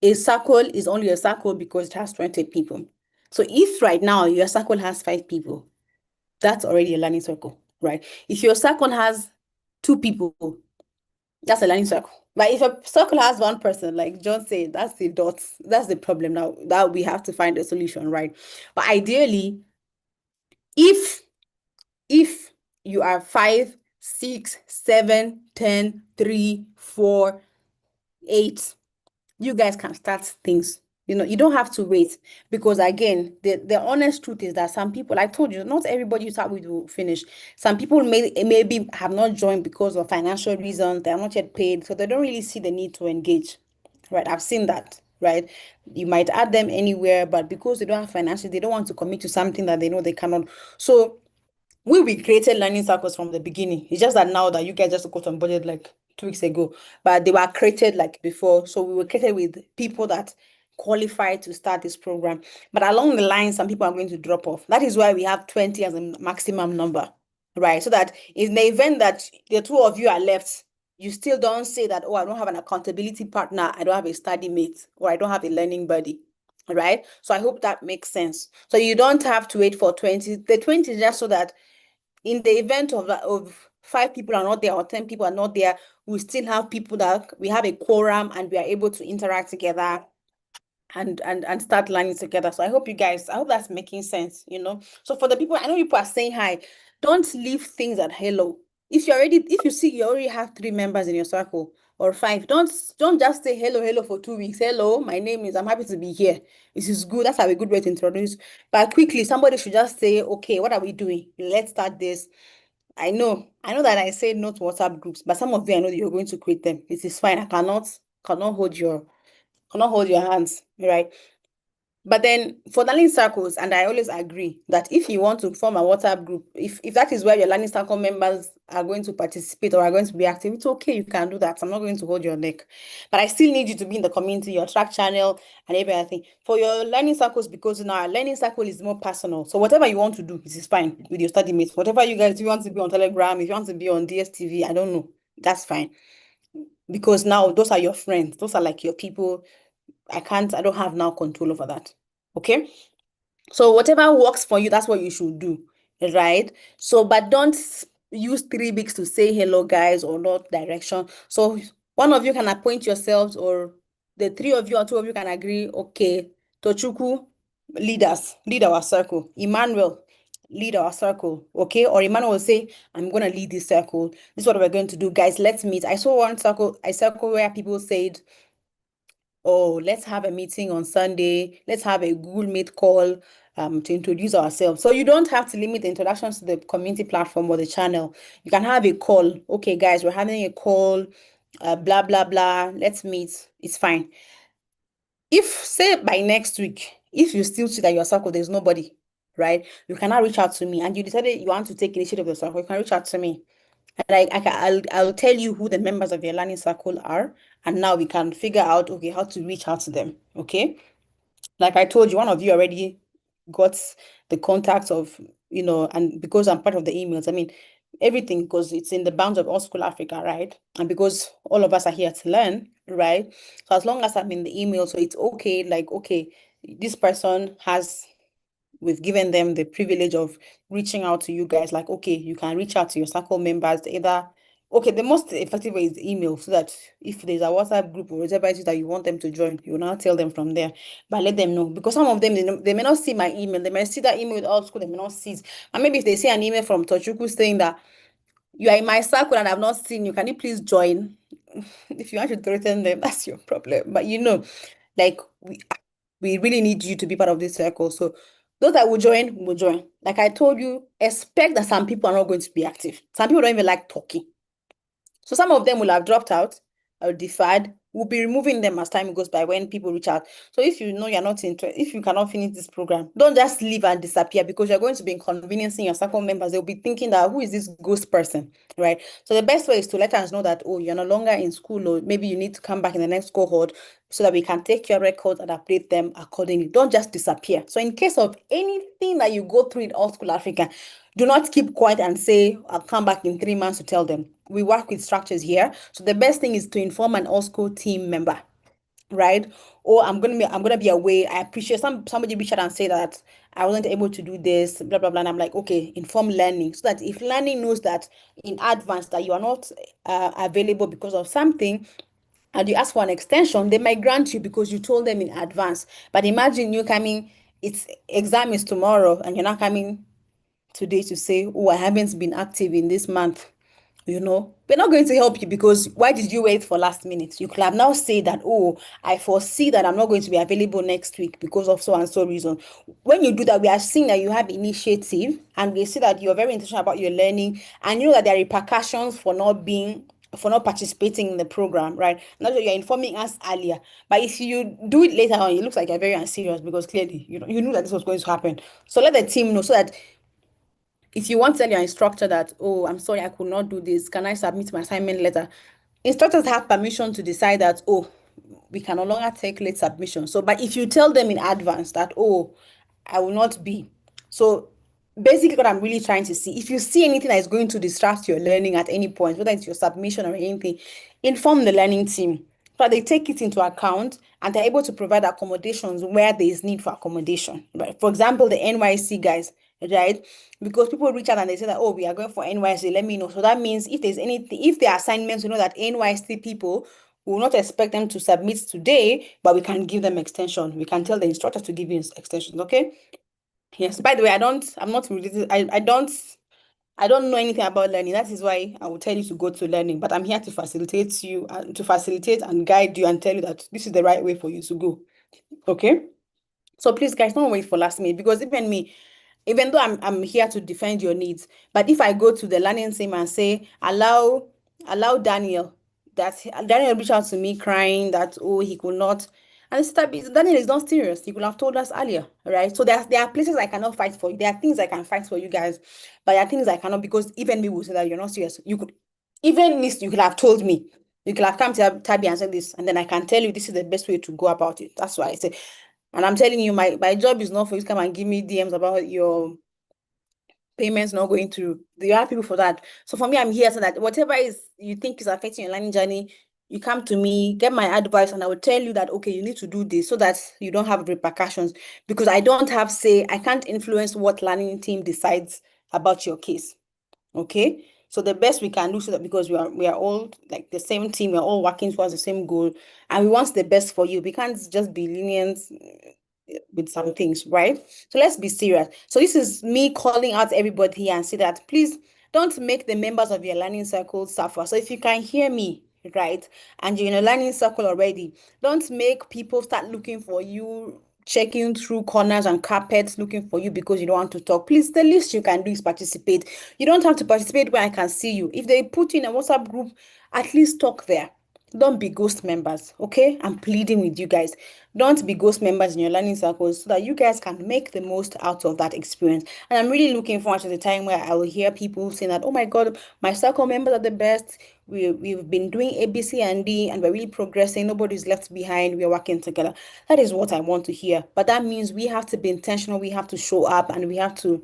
a circle is only a circle because it has 20 people. So if right now your circle has 5 people, that's already a learning circle, right? If your circle has 2 people, that's a learning circle. But if a circle has one person, like John said, that's the dots. That's the problem now that we have to find a solution, right? But ideally, if if you are 5, 6, 7, 10, 3, 4, 8, you guys can start things. You don't have to wait because again, the honest truth is that some people, I told you, not everybody you start with will finish. Some people maybe have not joined because of financial reasons. They are not yet paid, so they don't really see the need to engage. Right? I've seen that. Right? You might add them anywhere, but because they don't have financial, they don't want to commit to something that they know they cannot. So we created learning circles from the beginning. It's just that now that you guys just got on budget like 2 weeks ago, but they were created like before. So we were created with people that qualified to start this program. But along the line, some people are going to drop off. That is why we have 20 as a maximum number, right? So that in the event that the two of you are left, you still don't say that, oh, I don't have an accountability partner, I don't have a study mate, or I don't have a learning buddy. Right. So I hope that makes sense. So you don't have to wait for 20. The 20 is just so that in the event of 5 people are not there or 10 people are not there, we still have people that we have a quorum and we are able to interact together and start learning together. So I hope that's making sense. So for the people, I know people are saying hi, don't leave things at hello. If you see you already have 3 members in your circle or 5, don't just say hello for 2 weeks. Hello, my name is, I'm happy to be here. This is good. That's a good way to introduce. But quickly, somebody should just say, okay, what are we doing? Let's start this. I know that I say no to WhatsApp groups, but some of you I know that you're going to create them. It is fine. I cannot hold your hands, right? But then for learning circles, and I always agree that if you want to form a WhatsApp group, if that is where your learning circle members are going to participate or are going to be active, it's okay. You can do that. I'm not going to hold your neck. But I still need you to be in the community, your track channel, and everything. For your learning circles, because now our learning circle is more personal. So whatever you want to do, it is fine with your study mates. Whatever you guys, if you want to be on Telegram, if you want to be on DSTV, I don't know. That's fine. Because now those are your friends. Those are like your people. I don't have now control over that. Okay. So whatever works for you, that's what you should do, right? So, but don't use 3 weeks to say hello, guys, or not direction. So one of you can appoint yourselves, or the 3 of you or 2 of you can agree, okay, Tochuku, lead our circle. Emmanuel, lead our circle, okay? Or Emmanuel will say, I'm gonna lead this circle. This is what we're going to do, guys. Let's meet. I saw a circle where people said, oh, let's have a meeting on Sunday. Let's have a Google Meet call to introduce ourselves. So you don't have to limit the introductions to the community platform or the channel. You can have a call. Okay, guys, we're having a call, blah, blah, blah. Let's meet. It's fine. If, say, by next week, if you still see that your circle, there's nobody, right? You cannot reach out to me and you decided you want to take initiative of the circle, you can reach out to me. And I'll tell you who the members of your learning circle are, and now we can figure out, okay, how to reach out to them. Okay. Like I told you, one of you already got the contacts of, and because I'm part of the emails, I mean, everything, because it's in the bounds of AltSchool Africa, right? And because all of us are here to learn, right? So as long as I'm in the email, so it's okay, like, okay, this person has we've given them the privilege of reaching out to you guys. Like, okay, you can reach out to your circle members either. Okay, the most effective way is email, so that if there's a WhatsApp group or whatever it is that you want them to join, you now tell them from there. But let them know, because some of them they may not see my email. They may see that email with AltSchool, they may not see it. And maybe if they see an email from Tochuku saying that you are in my circle and I've not seen you, can you please join? If you want to threaten them, that's your problem. But like we really need you to be part of this circle. So those that will join. Like I told you, expect that some people are not going to be active. Some people don't even like talking. So some of them will have dropped out or deferred. We'll be removing them as time goes by when people reach out. So if you know you're not interested, if you cannot finish this program, don't just leave and disappear, because you're going to be inconveniencing your circle members. They'll be thinking that, who is this ghost person, right? So the best way is to let us know that, oh, you're no longer in school, or maybe you need to come back in the next cohort, so that we can take your records and update them accordingly. Don't just disappear. So in case of anything that you go through in AltSchool Africa, do not keep quiet and say, I'll come back in 3 months to tell them. We work with structures here. So the best thing is to inform an AltSchool team member, right? Or I'm gonna be away. I appreciate somebody reached out and say that I wasn't able to do this, blah blah blah. And I'm like, okay, inform learning, so that if learning knows that in advance that you are not available because of something, and you ask for an extension, they might grant you because you told them in advance. But imagine you coming, it's exam is tomorrow, and you're not coming today to say, oh, I haven't been active in this month. We're not going to help you, because why did you wait for last minute? You could have now said that, oh, I foresee that I'm not going to be available next week because of so and so reason. When you do that, we are seeing that you have initiative, and we see that you're very intentional about your learning, and you know that there are repercussions for not participating in the program, right? Not that you're informing us earlier, but if you do it later on, it looks like you're very unserious, because clearly you knew that this was going to happen. So let the team know, so that if you want to tell your instructor that, oh, I'm sorry, I could not do this, can I submit my assignment letter? Instructors have permission to decide that, oh, we can no longer take late submission. So, but if you tell them in advance that, oh, I will not be. So basically what I'm really trying to see, if you see anything that is going to distract your learning at any point, whether it's your submission or anything, inform the learning team, so they take it into account and they're able to provide accommodations where there is need for accommodation. Right? For example, the NYC guys, right? Because people reach out and they say that, oh, we are going for NYC, let me know. So that means if there's anything, if there are assignments, that NYC people will not expect them to submit today, but we can give them extension. We can tell the instructor to give you extensions, okay? Yes. By the way, I'm not related. I don't know anything about learning. That is why I will tell you to go to learning. But I'm here to facilitate you, to facilitate and guide you and tell you that this is the right way for you to go. Okay? So please, guys, don't wait for last minute, because even me, even though I'm here to defend your needs, but if I go to the learning team and say, allow Daniel, that Daniel reached out to me crying that, oh, he could not, and Daniel is not serious. He could have told us earlier, right? So there are places I cannot fight for you. There are things I can fight for you guys, but there are things I cannot, because even me will say that you're not serious. You could, even this, you could have told me. You could have come to Tabby and said this, and then I can tell you this is the best way to go about it. That's why I say, and I'm telling you, my job is not for you to come and give me DMs about your payments not going through. There are people for that. So for me, I'm here so that whatever is you think is affecting your learning journey, you come to me, get my advice, and I will tell you that, okay, you need to do this so that you don't have repercussions. Because I don't have say, I can't influence what learning team decides about your case. Okay. So the best we can do, so that, because we are all like the same team, we're all working towards the same goal, and we want the best for you. We can't just be lenient with some things, right? So let's be serious. So this is me calling out everybody here and say that, please don't make the members of your learning circle suffer. So if you can hear me, right, and you're in a learning circle already, don't make people start looking for you, checking through corners and carpets looking for you because you don't want to talk. Please, the least you can do is participate. You don't have to participate where I can see you. If they put you in a WhatsApp group, at least talk there. Don't be ghost members, okay? I'm pleading with you guys. Don't be ghost members in your learning circles, so that you guys can make the most out of that experience. And I'm really looking forward to the time where I will hear people saying that, oh my God, my circle members are the best. We've been doing A, B, C, and D, and we're really progressing. Nobody's left behind. We're working together. That is what I want to hear. But that means we have to be intentional. We have to show up, and we have to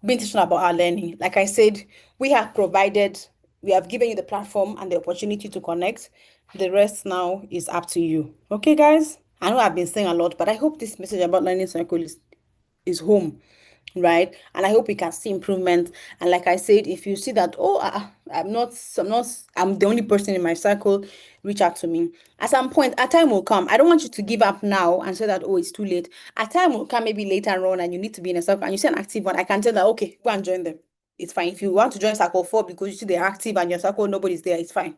be intentional about our learning. Like I said, we have given you the platform and the opportunity to connect. The rest now is up to you. Okay, guys? I know I've been saying a lot, but I hope this message about learning cycle is home, right? And I hope we can see improvement. And like I said, if you see that, oh, I'm the only person in my circle, reach out to me. At some point, a time will come. I don't want you to give up now and say that, oh, it's too late. A time will come, maybe later on, and you need to be in a circle, and you see an active one. I can tell that, okay, go and join them. It's fine. If you want to join circle 4 because you see they're active and your circle nobody's there, it's fine.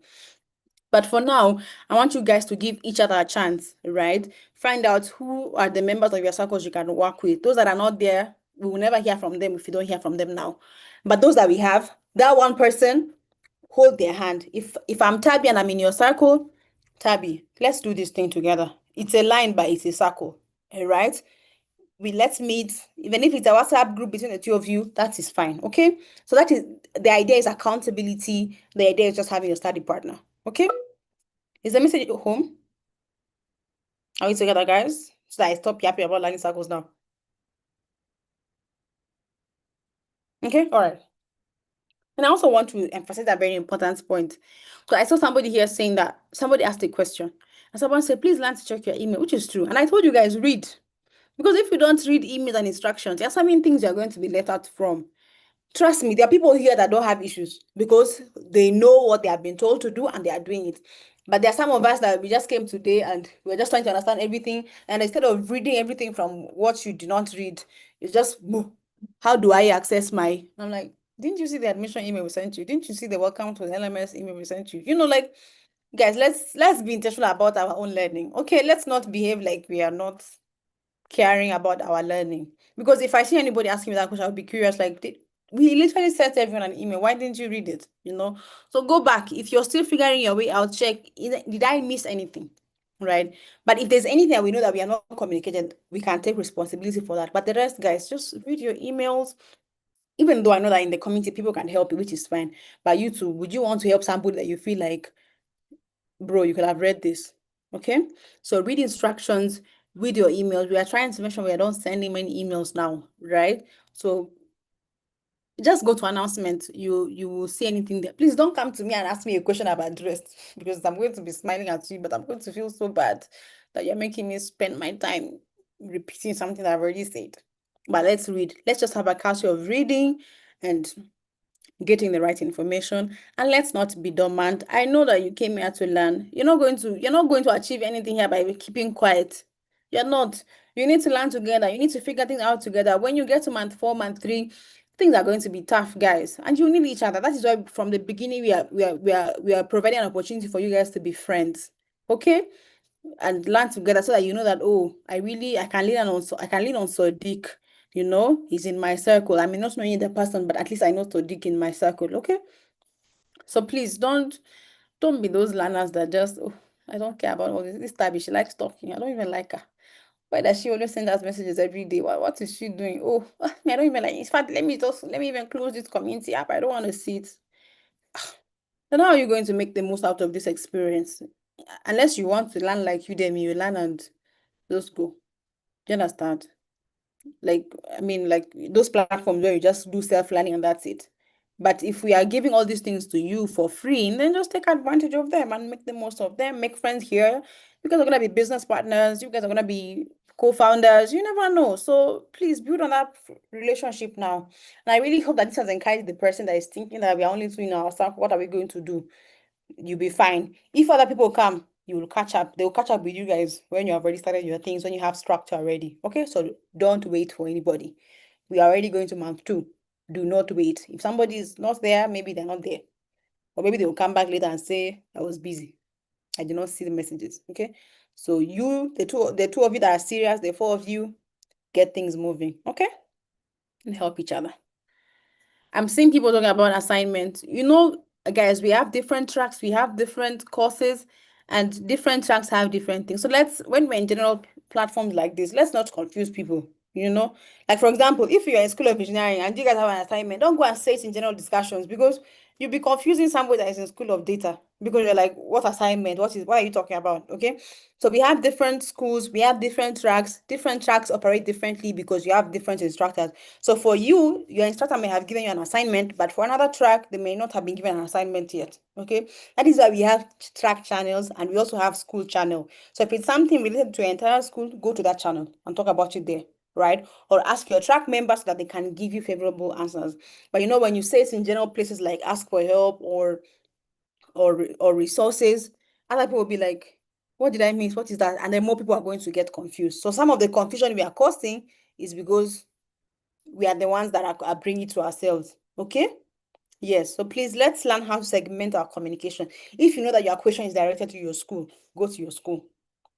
But for now, I want you guys to give each other a chance, right? Find out who are the members of your circles you can work with. Those that are not there, we will never hear from them if you don't hear from them now. But those that we have, that one person, hold their hand. If I'm Tabby and I'm in your circle, Tabby, let's do this thing together. It's a line, but it's a circle. All right? Let's meet, even if it's a WhatsApp group between the two of you, that is fine. Okay. So that is the idea, is accountability. The idea is just having a study partner. Okay. Is the message at home? Are we together, guys? So that I stop yapping about learning circles now. Okay, all right. And I also want to emphasize that very important point. So I saw somebody here saying that somebody asked a question, and someone said, please learn to check your email, which is true. And I told you guys, read. Because if you don't read emails and instructions, there are so many things you're going to be left out from. Trust me, there are people here that don't have issues because they know what they have been told to do and they are doing it. But there are some of us that we just came today and we're just trying to understand everything. And instead of reading everything from what you did not read, it's just, how do I access my? I'm like, didn't you see the admission email we sent you? Didn't you see the welcome to the LMS email we sent you? Like, guys, let's be intentional about our own learning. Okay, let's not behave like we are not caring about our learning. Because if I see anybody asking me that question, I'll be curious. Like, we literally sent everyone an email. Why didn't you read it? So go back. If you're still figuring your way out, check. Did I miss anything? Right. But if there's anything that we know that we are not communicated, we can take responsibility for that. But the rest, guys, just read your emails. Even though I know that in the community people can help you, which is fine. But you too, would you want to help somebody that you feel like, bro, you could have read this? Okay. So read instructions, read your emails. We are trying to make sure we are not sending many emails now, right? So just go to announcement. You will see anything there. Please don't come to me and ask me a question about dress because I'm going to be smiling at you, but I'm going to feel so bad that you're making me spend my time repeating something that I've already said. But let's read. Let's just have a culture of reading and getting the right information, and let's not be dormant. I know that you came here to learn. You're not going to achieve anything here by keeping quiet. You're not. You need to learn together. You need to figure things out together. When you get to month 4, month 3, things are going to be tough, guys, and you need each other. That is why from the beginning we are providing an opportunity for you guys to be friends. Okay? And learn together so that you know that, oh, I can lean on Sodiq. He's in my circle. I may not know you the person, but at least I know Sodiq in my circle. Okay. So please don't be those learners that just, oh, I don't care about all this Tabby. She likes talking. I don't even like her. Why does she always send us messages every day? What is she doing? Oh, me, I don't even like. In fact, let me even close this community app. I don't want to see it. Then how are you going to make the most out of this experience? Unless you want to learn like Udemy, you learn and just go. Do you understand? Like, I mean, like those platforms where you just do self-learning and that's it. But if we are giving all these things to you for free, then just take advantage of them and make the most of them. Make friends here. You guys are gonna be business partners. You guys are gonna be co-founders. You never know. So please build on that relationship now. And I really hope that this has encouraged the person that is thinking that we are only doing ourselves. What are we going to do? You'll be fine. If other people come, you will catch up. They'll catch up with you guys when you have already started your things, when you have structure already. Okay, so don't wait for anybody. We are already going to month 2. Do not wait. If somebody is not there, maybe they're not there. Or maybe they will come back later and say, I was busy. I did not see the messages. Okay. So the two of you that are serious, the 4 of you, get things moving. Okay? And help each other. I'm seeing people talking about assignments. Guys, we have different tracks, we have different courses, and different tracks have different things. So when we're in general platforms like this, let's not confuse people. Like for example, if you're in School of Engineering and you guys have an assignment, don't go and say it in general discussions because you'll be confusing somebody that is in School of Data because you're like, what assignment? What are you talking about? Okay. So we have different schools, we have different tracks. Different tracks operate differently because you have different instructors. So for you, your instructor may have given you an assignment, but for another track, they may not have been given an assignment yet. Okay. That is why we have track channels and we also have school channel. So if it's something related to your entire school, go to that channel and talk about it there. Right? Or ask your track members so that they can give you favorable answers. But when you say it's in general places like ask for help or resources, other people will be like, what did I miss? What is that? And then more people are going to get confused. So some of the confusion we are causing is because we are the ones that are bringing it to ourselves. Okay? Yes. So please let's learn how to segment our communication. If you know that your question is directed to your school, go to your school.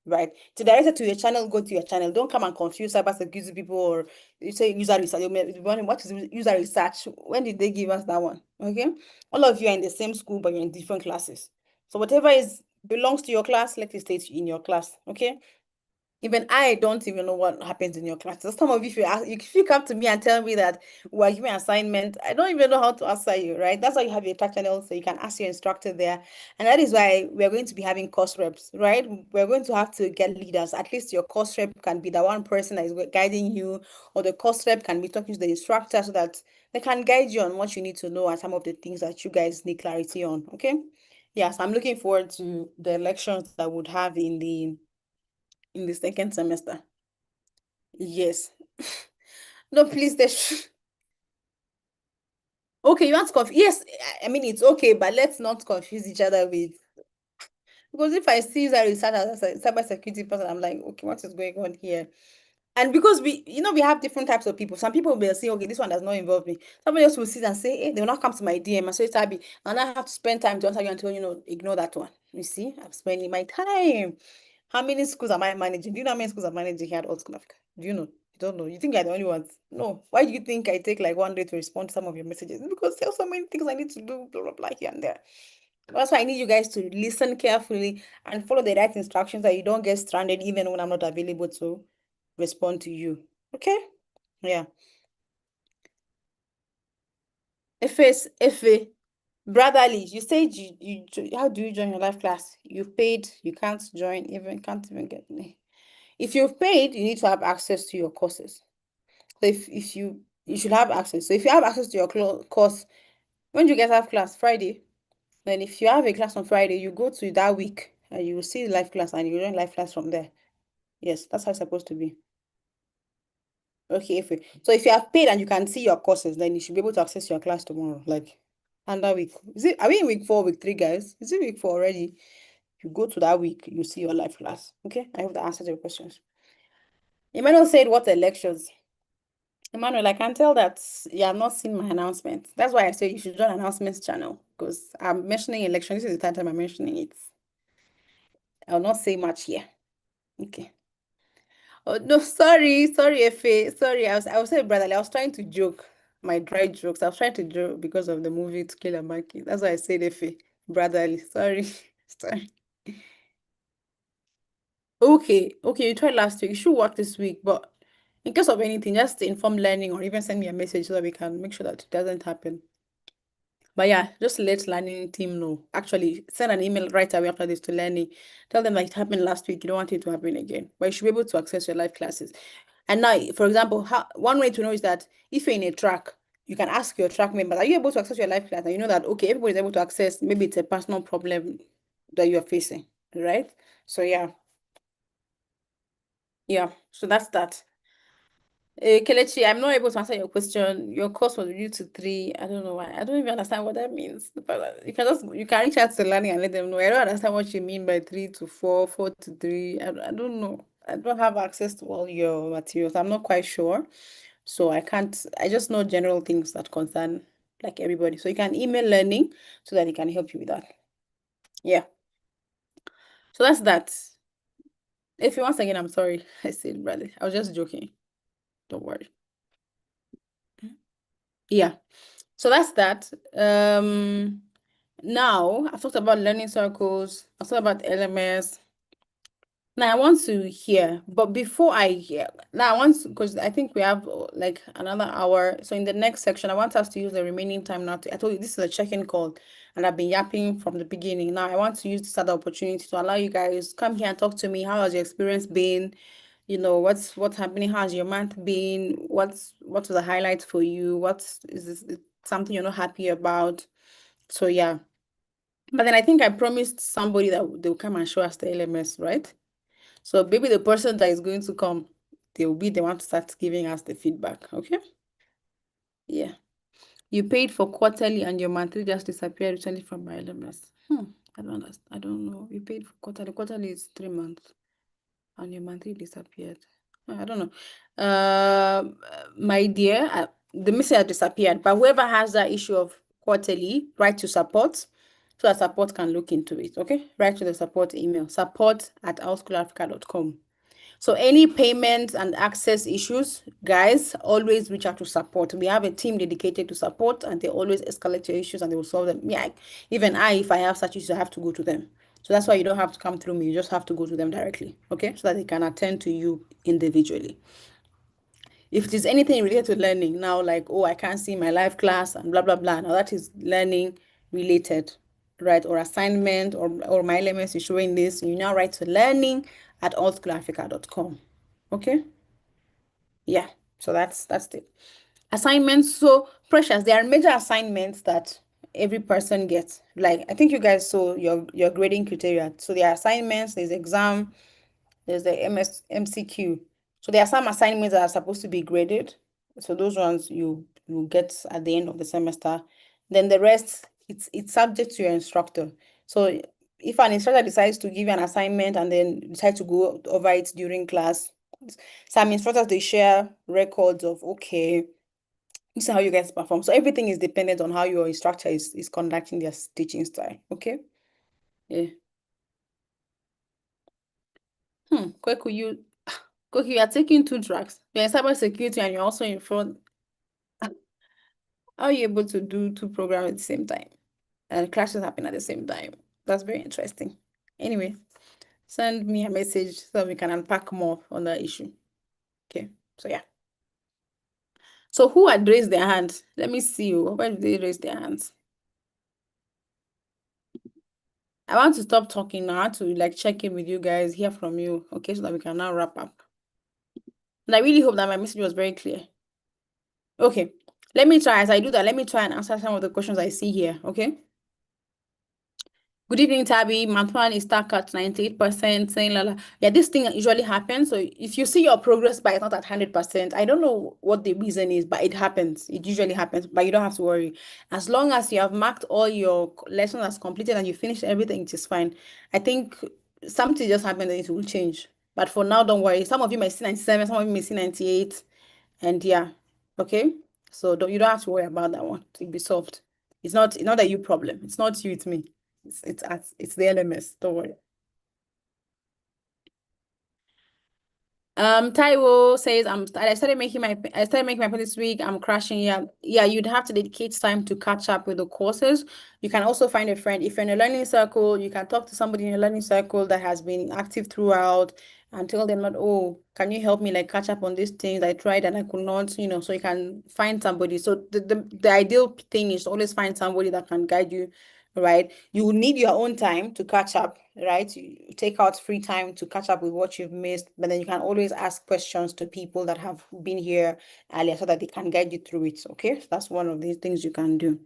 Right? To direct it to your channel, go to your channel. Don't come and confuse cybersecurity people or you say user research. What is user research? When did they give us that one? Okay. All of you are in the same school, but you're in different classes. So whatever is belongs to your class, let it stay in your class. Okay. Even I don't even know what happens in your classes. Some of you, if you come to me and tell me that we're giving assignment, I don't even know how to answer you, right? That's why you have your track channel, so you can ask your instructor there. And that is why we're going to be having course reps, right? We're going to have to get leaders. At least your course rep can be the one person that is guiding you, or the course rep can be talking to the instructor so that they can guide you on what you need to know and some of the things that you guys need clarity on. Okay. Yes, I'm looking forward to the lections that would have in the second semester. Yes. No, please. Okay, you want to confuse? Yes, I mean it's okay, but let's not confuse each other with. Because if I see that research as a cybersecurity person, I'm like, okay, what is going on here? And because we have different types of people. Some people will say, okay, this one does not involve me. Somebody else will sit and say, they will not come to my DM and say, Tabi, and I have to spend time to answer you until, ignore that one. You see, I'm spending my time. How many schools am I managing? Do you know how many schools I'm managing here at AltSchool Africa? Do you know? You don't know. You think you're the only ones? No. Why do you think I take like one day to respond to some of your messages? It's because there are so many things I need to do, blah, blah, blah, here and there. That's why I need you guys to listen carefully and follow the right instructions that you don't get stranded even when I'm not available to respond to you. Okay? Yeah. If brotherly, you said how do you join your life class? You've paid, you can't even get me. If you've paid, you need to have access to your courses. So if you should have access. So if you have access to your course, when do you guys have class? Friday. Then if you have a class on Friday, you go to that week and you will see the live class and you join live class from there. Yes, that's how it's supposed to be. Okay, so if you have paid and you can see your courses, then you should be able to access your class tomorrow. Like under week. Are we in week 4, week 3, guys? Is it week 4 already? You go to that week, you see your live class. Okay, I hope that answers your questions. Emmanuel said, what elections? Emmanuel, I can tell that you have not seen my announcement. That's why I said you should join announcements channel because I'm mentioning election. This is the third time I'm mentioning it. I'll not say much here. Okay. Oh no, sorry, Efe. Sorry, I was saying brotherly. I was trying to joke. My dry jokes. I was trying to joke because of the movie To Kill a Monkey. That's why I said Efe. Brotherly. Sorry. Sorry. Okay, you tried last week. You should work this week, but in case of anything, just inform learning or even send me a message so that we can make sure that it doesn't happen. But yeah, just let learning team know. Actually, send an email right away after this to learning. Tell them like it happened last week. You don't want it to happen again. But you should be able to access your live classes. And now, for example, one way to know is that if you're in a track, you can ask your track members, are you able to access your live class? And you know that, okay, everybody's able to access. Maybe it's a personal problem that you're facing, right? So yeah, yeah. So that's that. Kelechi, I'm not able to answer your question. Your course was due to 3. I don't know why. I don't even understand what that means. But you can reach out to learning and let them know. I don't understand what you mean by 3 to 4, 4 to 3. I don't know. I don't have access to all your materials. I'm not quite sure. So I can't, I just know general things that concern like everybody. So you can email learning so that he can help you with that. Yeah. So that's that. If you once again, I'm sorry. I said, brother. I was just joking. Don't worry. Yeah. So that's that. Now I've talked about learning circles. I've talked about LMS. Now I want to hear, but before I hear, now I want to, because I think we have like another hour. So in the next section, I want us to use the remaining time now. I told you this is a check-in call, and I've been yapping from the beginning. Now I want to use this other opportunity to allow you guys come here and talk to me. How has your experience been? What's happening? How's your month been? What was the highlight for you? Something you're not happy about? So yeah. But then I think I promised somebody that they'll come and show us the LMS, right? So maybe the person that is going to come, they will be the one to start giving us the feedback. Okay? Yeah. You paid for quarterly and your monthly just disappeared recently from my LMS. I don't understand. I don't know. You paid for quarterly. Quarterly is 3 months and your monthly disappeared. I don't know. My dear, the message has disappeared. But whoever has that issue of quarterly, write to support so that support can look into it. Okay? Write to the support email, support@altschoolafrica.com. So any payment and access issues, guys, always reach out to support. We have a team dedicated to support and they always escalate your issues and they will solve them. Yeah, even if I have such issues, I have to go to them. So that's why you don't have to come through me. You just have to go to them directly, okay? So that they can attend to you individually. If it is anything related to learning now, like, oh, I can't see my live class and blah, blah, blah. Now that is learning related, right? Or assignment or my LMS is showing this. You now write to learning@altschoolafrica.com. Okay? Yeah. So that's the assignments. So precious, there are major assignments that every person gets. Like I think you guys saw your grading criteria. So there are assignments, there's exam, there's the MCQ. So there are some assignments that are supposed to be graded. So those ones you get at the end of the semester. Then the rest, it's subject to your instructor. So if an instructor decides to give you an assignment and then decide to go over it during class, some instructors they share records of okay, this is how you guys perform. So everything is dependent on how your instructor is conducting their teaching style. Okay. Yeah. Kweku, you are taking two tracks. You're in cybersecurity and you're also in front. How are you able to do two programs at the same time? And clashes happen at the same time. That's very interesting. Anyway, send me a message so we can unpack more on that issue. Okay. So yeah. So who had raised their hands? Let me see you. Where did they raise their hands? I want to stop talking now. I want to like check in with you guys, hear from you, okay, so that we can now wrap up. And I really hope that my message was very clear. Okay. Let me try as I do that. Let me try and answer some of the questions I see here. Okay. Good evening, Tabby. Mantuan is stuck at 98%, saying la la. Yeah, this thing usually happens. So if you see your progress but it's not at 100%, I don't know what the reason is, but it happens. It usually happens, but you don't have to worry. As long as you have marked all your lessons as completed and you finished everything, it is fine. I think something just happened and it will change. But for now, don't worry. Some of you may see 97, some of you may see 98. And yeah, okay. So you don't have to worry about that one. It'll be solved. It's not a you problem. It's not you, it's me. It's the LMS. Don't worry. Taiwo says I started making my point this week. I'm crashing. Yeah, yeah. You'd have to dedicate time to catch up with the courses. You can also find a friend. If you're in a learning circle, you can talk to somebody in a learning circle that has been active throughout and tell them that, oh, can you help me like catch up on these things? I tried and I could not, so you can find somebody. So the ideal thing is to always find somebody that can guide you, right? You will need your own time to catch up, right? You take out free time to catch up with what you've missed, but then you can always ask questions to people that have been here earlier so that they can guide you through it. Okay, so that's one of the things you can do.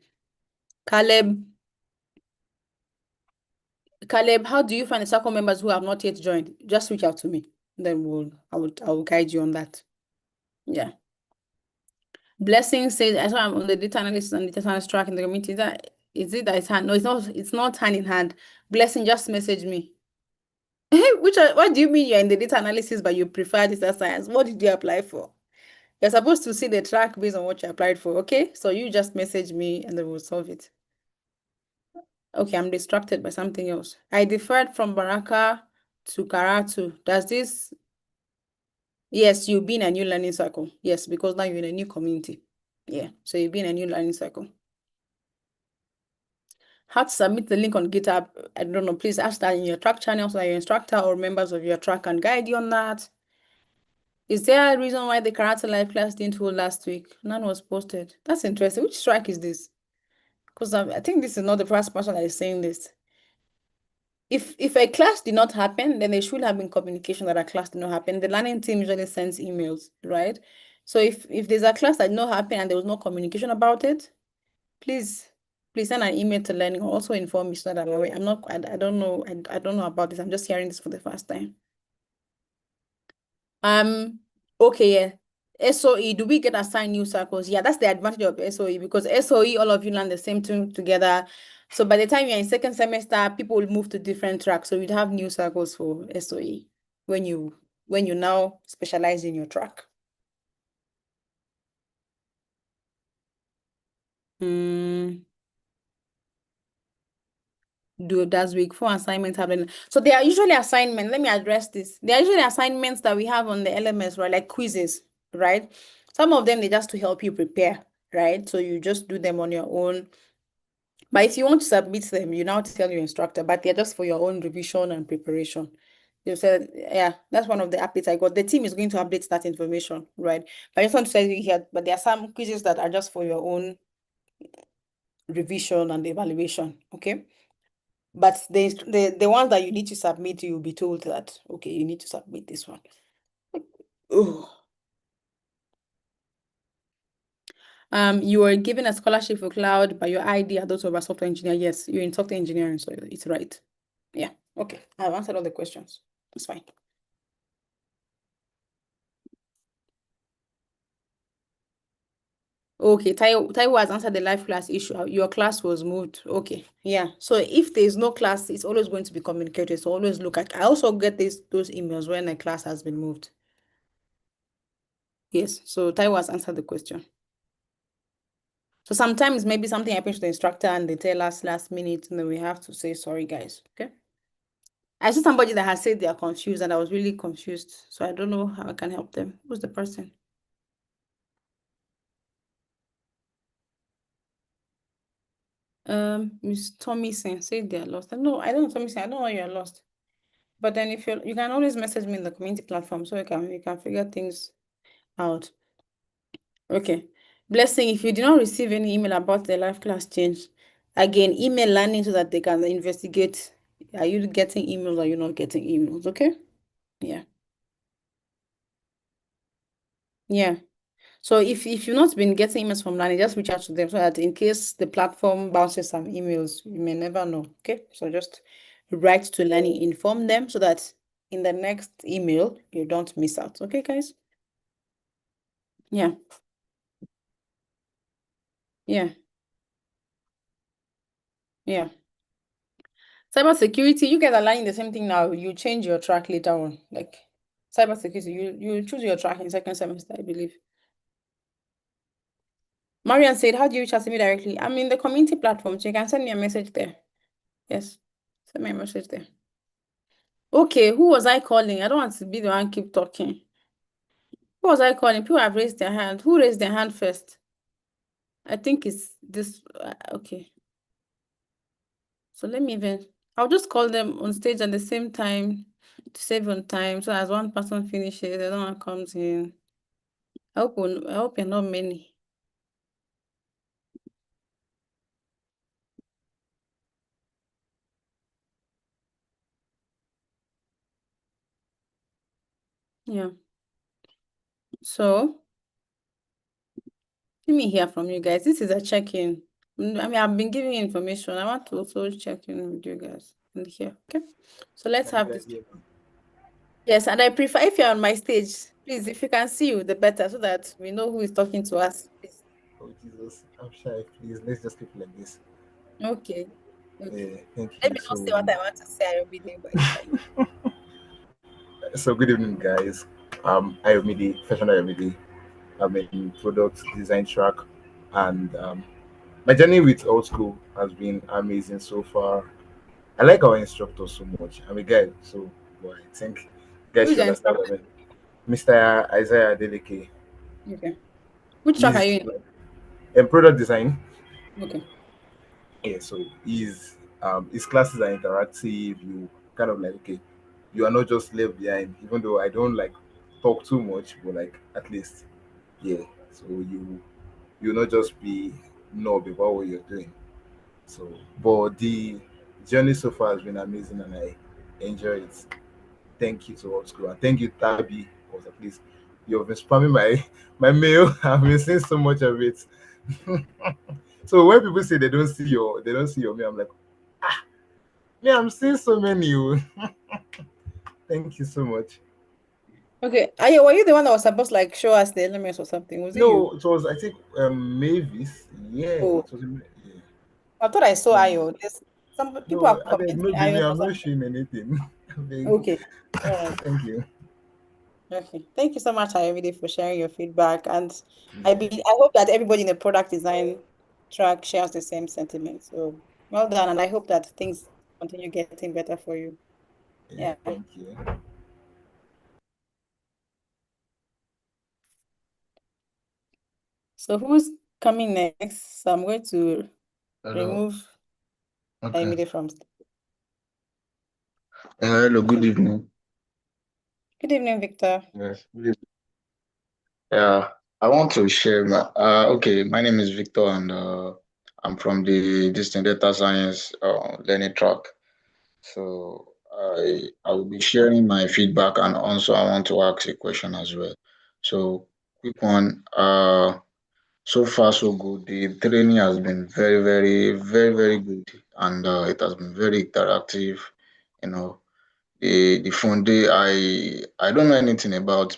Caleb, how do you find the circle members who have not yet joined? Just reach out to me. Then I will guide you on that. Yeah. Blessing says, I saw I'm on the data analysis and data science track in the community. Is it that it's hand? No, it's not hand in hand. Blessing, just message me. What do you mean you're in the data analysis, but you prefer data science? What did you apply for? You're supposed to see the track based on what you applied for, okay? So you just message me and then we'll solve it. Okay, I'm distracted by something else. I deferred from Baraka to Karatu. Does this? Yes, you've been a new learning cycle. Yes, because now you're in a new community. Yeah, so you've been a new learning cycle. How to submit the link on GitHub? I don't know. Please ask that in your track channel so that your instructor or members of your track can guide you on that. Is there a reason why the karate live class didn't hold last week? None was posted. That's interesting. Which strike is this? Because I think this is not the first person that is saying this. If a class did not happen, then there should have been communication that a class did not happen. The learning team usually sends emails, right? So if there's a class that did not happen and there was no communication about it, please send an email to learning or also inform me so that I'm aware. I don't know. I don't know about this. I'm just hearing this for the first time. Okay, yeah. SOE, do we get assigned new circles? Yeah, that's the advantage of SOE because SOE, all of you learn the same thing together. So by the time you're in second semester, people will move to different tracks. So you'd have new circles for SOE when you now specialize in your track. Hmm. Does week 4 assignments have any? So they are usually assignments. Let me address this. They are usually assignments that we have on the LMS, right? Like quizzes, right? Some of them they just to help you prepare, right? So you just do them on your own. But if you want to submit them, you now tell your instructor, but they're just for your own revision and preparation. You said, yeah, that's one of the updates I got. The team is going to update that information, right? But I just want to tell you here, but there are some quizzes that are just for your own revision and evaluation, okay? But the ones that you need to submit, you'll be told that, okay, you need to submit this one. Oh. You were given a scholarship for cloud, but your idea, those of a software engineer, yes, you're in software engineering, so it's right. Yeah, okay. I've answered all the questions. It's fine. Okay, Taiwo has answered the live class issue. Your class was moved. Okay, yeah. So if there's no class, it's always going to be communicated. So always look at. I also get those emails when a class has been moved. Yes. So Taiwo has answered the question. So sometimes maybe something happens to the instructor and they tell us last minute, and then we have to say sorry, guys. Okay. I saw somebody that has said they are confused, and I was really confused. So I don't know how I can help them. Who's the person? Miss Thomason said they are lost. No, I don't know Thomason. I don't know you're lost. But then if you can always message me in the community platform so you can figure things out. Okay. Blessing, if you did not receive any email about the live class change, again, email learning so that they can investigate. Are you getting emails or are you not getting emails? Okay? Yeah. Yeah. So if you've not been getting emails from Lani, just reach out to them so that in case the platform bounces some emails, you may never know. Okay. So just write to Lani, inform them so that in the next email you don't miss out. Okay, guys? Yeah. Yeah. Yeah. Cyber security, you guys are learning the same thing now. You change your track later on. Like cyber security, you choose your track in second semester, I believe. Marian said, how do you reach out to me directly? I'm in the community platform, so you can send me a message there. Yes. Send me a message there. Okay, who was I calling? I don't want to be the one keep talking. Who was I calling? People have raised their hand. Who raised their hand first? I think it's this. Okay. So let me even. I'll just call them on stage at the same time to save on time. So as one person finishes, the other one comes in. I hope you're not many. Yeah. So let me hear from you guys. This is a check-in. I mean, I've been giving you information. I want to also check in with you guys and here. Okay. So let's Can you have guys this. hear me? Yes, and I prefer if you're on my stage, please, if you can see you, the better, so that we know who is talking to us. Please. Oh Jesus, I'm shy. Please, let's just keep it like this. Okay. Okay. Thank Let you. me not say what I want to say. I will be there, but it's fine. So good evening, guys. Ayomide, professional Ayomide. I'm in product design track, and my journey with AltSchool has been amazing so far. I like our instructor so much. I'm a guy, so but I think you guys Who's should your understand instructor? what I mean. Mr. Isaiah Deleke Okay. Which track are is you in? in product design. Okay. Yeah, so his classes are interactive. You kind of like okay, you are not just left behind. Even though I don't like talk too much, but like at least yeah. So you not just be knob about what you're doing. So, but the journey so far has been amazing, and I enjoy it. Thank you to Old School, and thank you Tabi, because at least you've been spamming my mail. I've been seeing so much of it. So when people say they don't see your mail, I'm like, yeah, I'm seeing so many. Oh." Thank you so much. Okay. Were you the one that was supposed to like show us the elements or something? Was it you? No, it was I think Mavis. Yeah, Oh, it was yeah. I thought I saw So Ayo. Some people no, are I beg commenting no be me. Ayo for I'm not something. showing anything. I beg. Okay. All right. Thank you. Okay. Thank you so much, Ayomide, for sharing your feedback. And Yeah, I hope that everybody in the product design track shares the same sentiment. So well done. And I hope that things continue getting better for you. yeah. Yeah. Thank you. So who's coming next? So I'm going to Hello. remove Okay. Ayomide from. Hello. Good evening. Good evening, Victor. Yes. Good evening. Yeah. I want to share my. Okay. My name is Victor, and I'm from the distant data science learning track. So I will be sharing my feedback, and also I want to ask a question as well. So quick one. So far so good. The training has been very, very, very, very good, and it has been very interactive. You know, the phone day I don't know anything about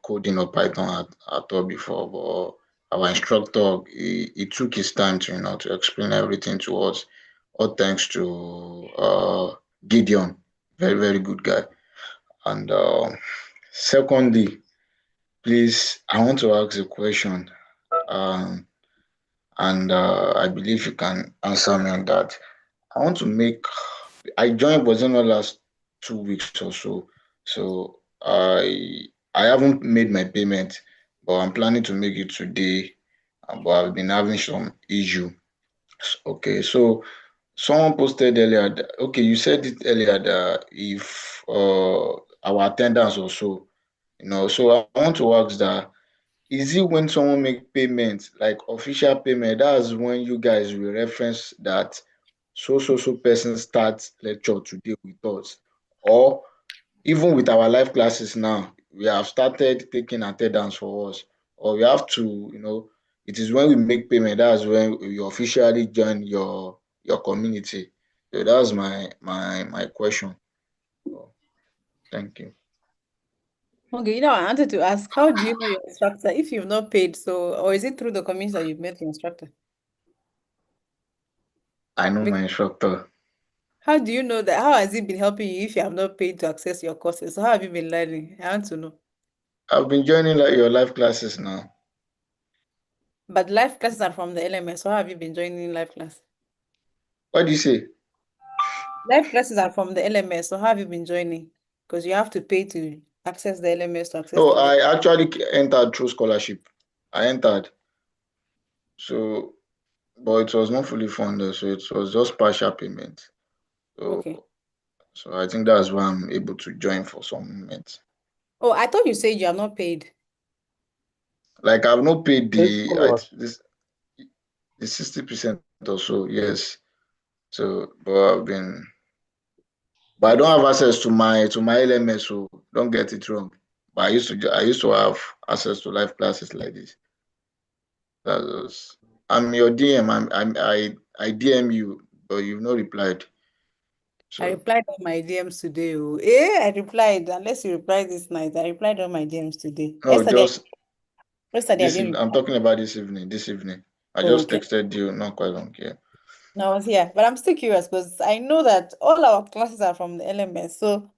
coding or Python at all before, our instructor, he took his time to, to explain everything to us. All thanks to Gideon, very, very good guy. And secondly, please, I want to ask a question. Um, and I believe you can answer me on that. I want to make, I joined within the last 2 weeks or so. So I haven't made my payment, but I'm planning to make it today. But I've been having some issue. Okay, so someone posted earlier. Okay, you said it earlier that if our attendance or so, so I want to ask that, is it when someone make payment, like official payment, that's when you guys will reference that so person starts lecture today with us? Or even with our live classes now, we have started taking attendance for us, or we have to, it is when we make payment, that's when you officially join your community. So that's my question. So, thank you. Okay, I wanted to ask, how do you know your instructor if you've not paid? So, or is it through the commission that you've met the instructor? I know my Bec- instructor. How do you know that? How has it been helping you if you have not paid to access your courses? So, how have you been learning? I want to know. I've been joining like your live classes now. But live classes are from the LMS. So, how have you been joining live class? What do you say? Live classes are from the LMS. So, how have you been joining? Because you have to pay to access the LMS to access No, the live. I actually entered through scholarship. I entered. So, but it was not fully funded, so it was just partial payment. So, Okay. so I think that's why I'm able to join for some moment. Oh, I thought you said you have not paid. Like I've not paid Thank the I, you. the 60% or so, yes. So, but but I don't Okay. have access to my LMS, so don't get it wrong. But I used to have access to live classes like this. That was, I'm your DM. I DM you, but you've not replied. I So replied on my DMs today. Oh, I replied. Unless you replied this night, I replied on my DMs today. no, just Yesterday I this didn't evening. I'm reply. talking about this evening. This evening, I Oh, just okay. texted you not quite long. Yeah. No, I was here, but I'm still curious because I know that all our classes are from the LMS. So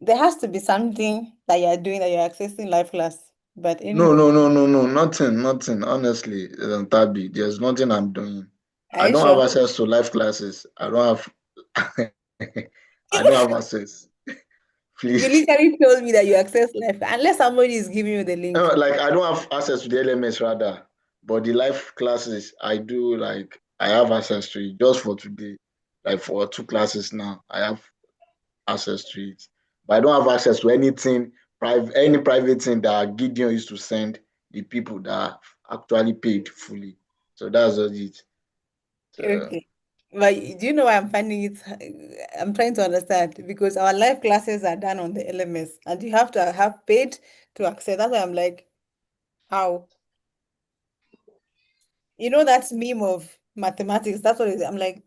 there has to be something that you're doing that you're accessing live class. But No, anyway, no, no, no, no, nothing, nothing. Honestly, Tabi, there's nothing I'm doing. are I you don't have sure? access to live classes. I don't have, I don't have access. You Please, literally told me that you access live unless somebody is giving you the no, link. like I don't have access to the LMS rather, but the live classes I do. Like I have access to it just for today. Like for 2 classes now, I have access to it. But I don't have access to anything private, any private thing that Gideon used to send the people that actually paid fully. So that's just it. So Okay. But do you know why I'm finding it? I'm trying to understand because our live classes are done on the LMS and you have to have paid to access. That's why I'm like, how? That meme of mathematics, that's what it is. I'm like,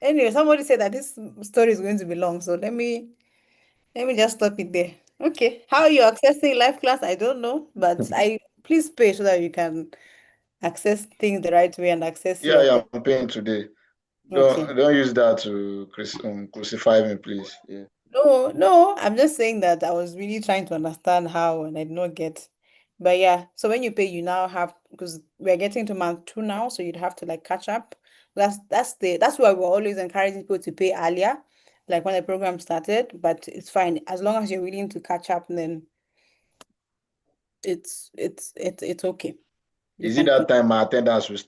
anyway, somebody said that this story is going to be long, so let me just stop it there. Okay. How are you accessing live class? I don't know, but I please pay so that you can access things the right way and access yeah, your yeah, I'm paying today. okay. Don't use that to crucify me, please. Yeah. No, no, I'm just saying that I was really trying to understand how and I did not get. But yeah, so when you pay, you now have because we're getting to month two now, so you'd have to like catch up. That's why we're always encouraging people to pay earlier, like when the program started. But it's fine as long as you're willing to catch up, then it's okay. You Is it can that continue. time my attendance will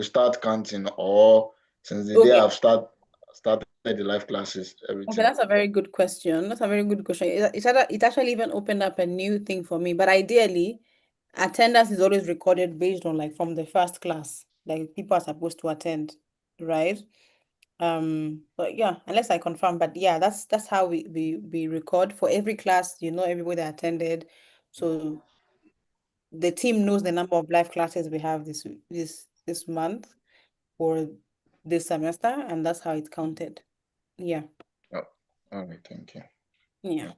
start counting, or since the day Okay. I've started the live classes, Okay, everything? that's a very good question. That's a very good question. It actually even opened up a new thing for me. But ideally, attendance is always recorded based on like from the first class, like people are supposed to attend, right? But yeah, unless I confirm, but yeah, that's how we record for every class. Everybody that attended, so the team knows the number of live classes we have this month or this semester, and that's how it's counted. Yeah, Oh, all right, thank you. yeah.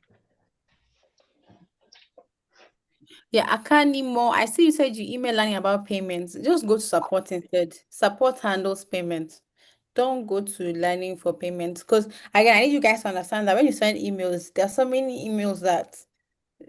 Yeah, I can't anymore. I see you said you email learning about payments. Just go to support instead. Support handles payments. Don't go to learning for payments. Because again, I need you guys to understand that when you send emails, there are so many emails that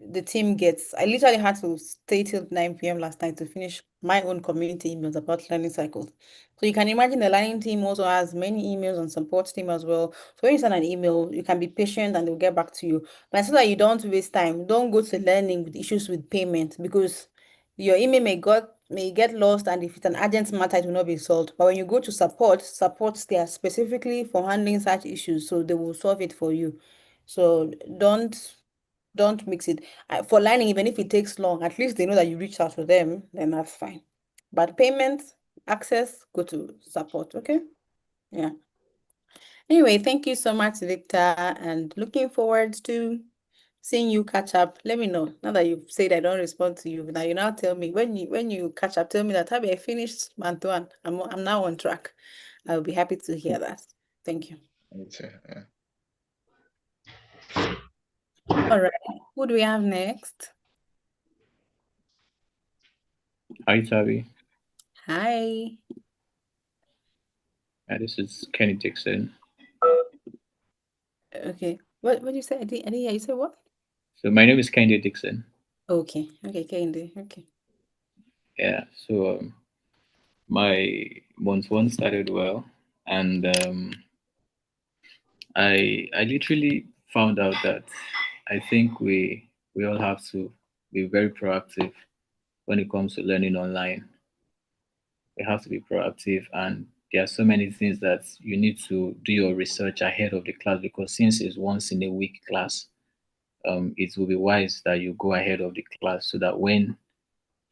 the team gets. I literally had to stay till 9 p.m. last night to finish my own community emails about learning cycles. So you can imagine the learning team also has many emails and support team as well. So when you send an email, you can be patient and they'll get back to you. But so that you don't waste time, don't go to learning with issues with payment because your email may get lost, and if it's an urgent matter, it will not be solved. But when you go to support there specifically for handling such issues, so they will solve it for you. So don't mix it. For lining, even if it takes long, at least they know that you reached out to them, then that's fine. But payment, access, go to support, okay? Yeah. Anyway, thank you so much, Victor, and looking forward to seeing you catch up. Let me know. Now that you've said I don't respond to you, now you now tell me when you catch up, tell me that have I finished month one. I'm now on track. I'll be happy to hear that. Thank you. Yeah. All right. Who do we have next? Hi, Tavi. Hi. This is Kenny Dixon. Okay. What did you say? I didn't hear you say what? So my name is Kenny Dixon. Okay. Okay, Kendi. Okay. Yeah. So my month one started well, and I literally found out that I think we all have to be very proactive when it comes to learning online. We have to be proactive, and there are so many things that you need to do your research ahead of the class because since it's once in a week class, it will be wise that you go ahead of the class so that when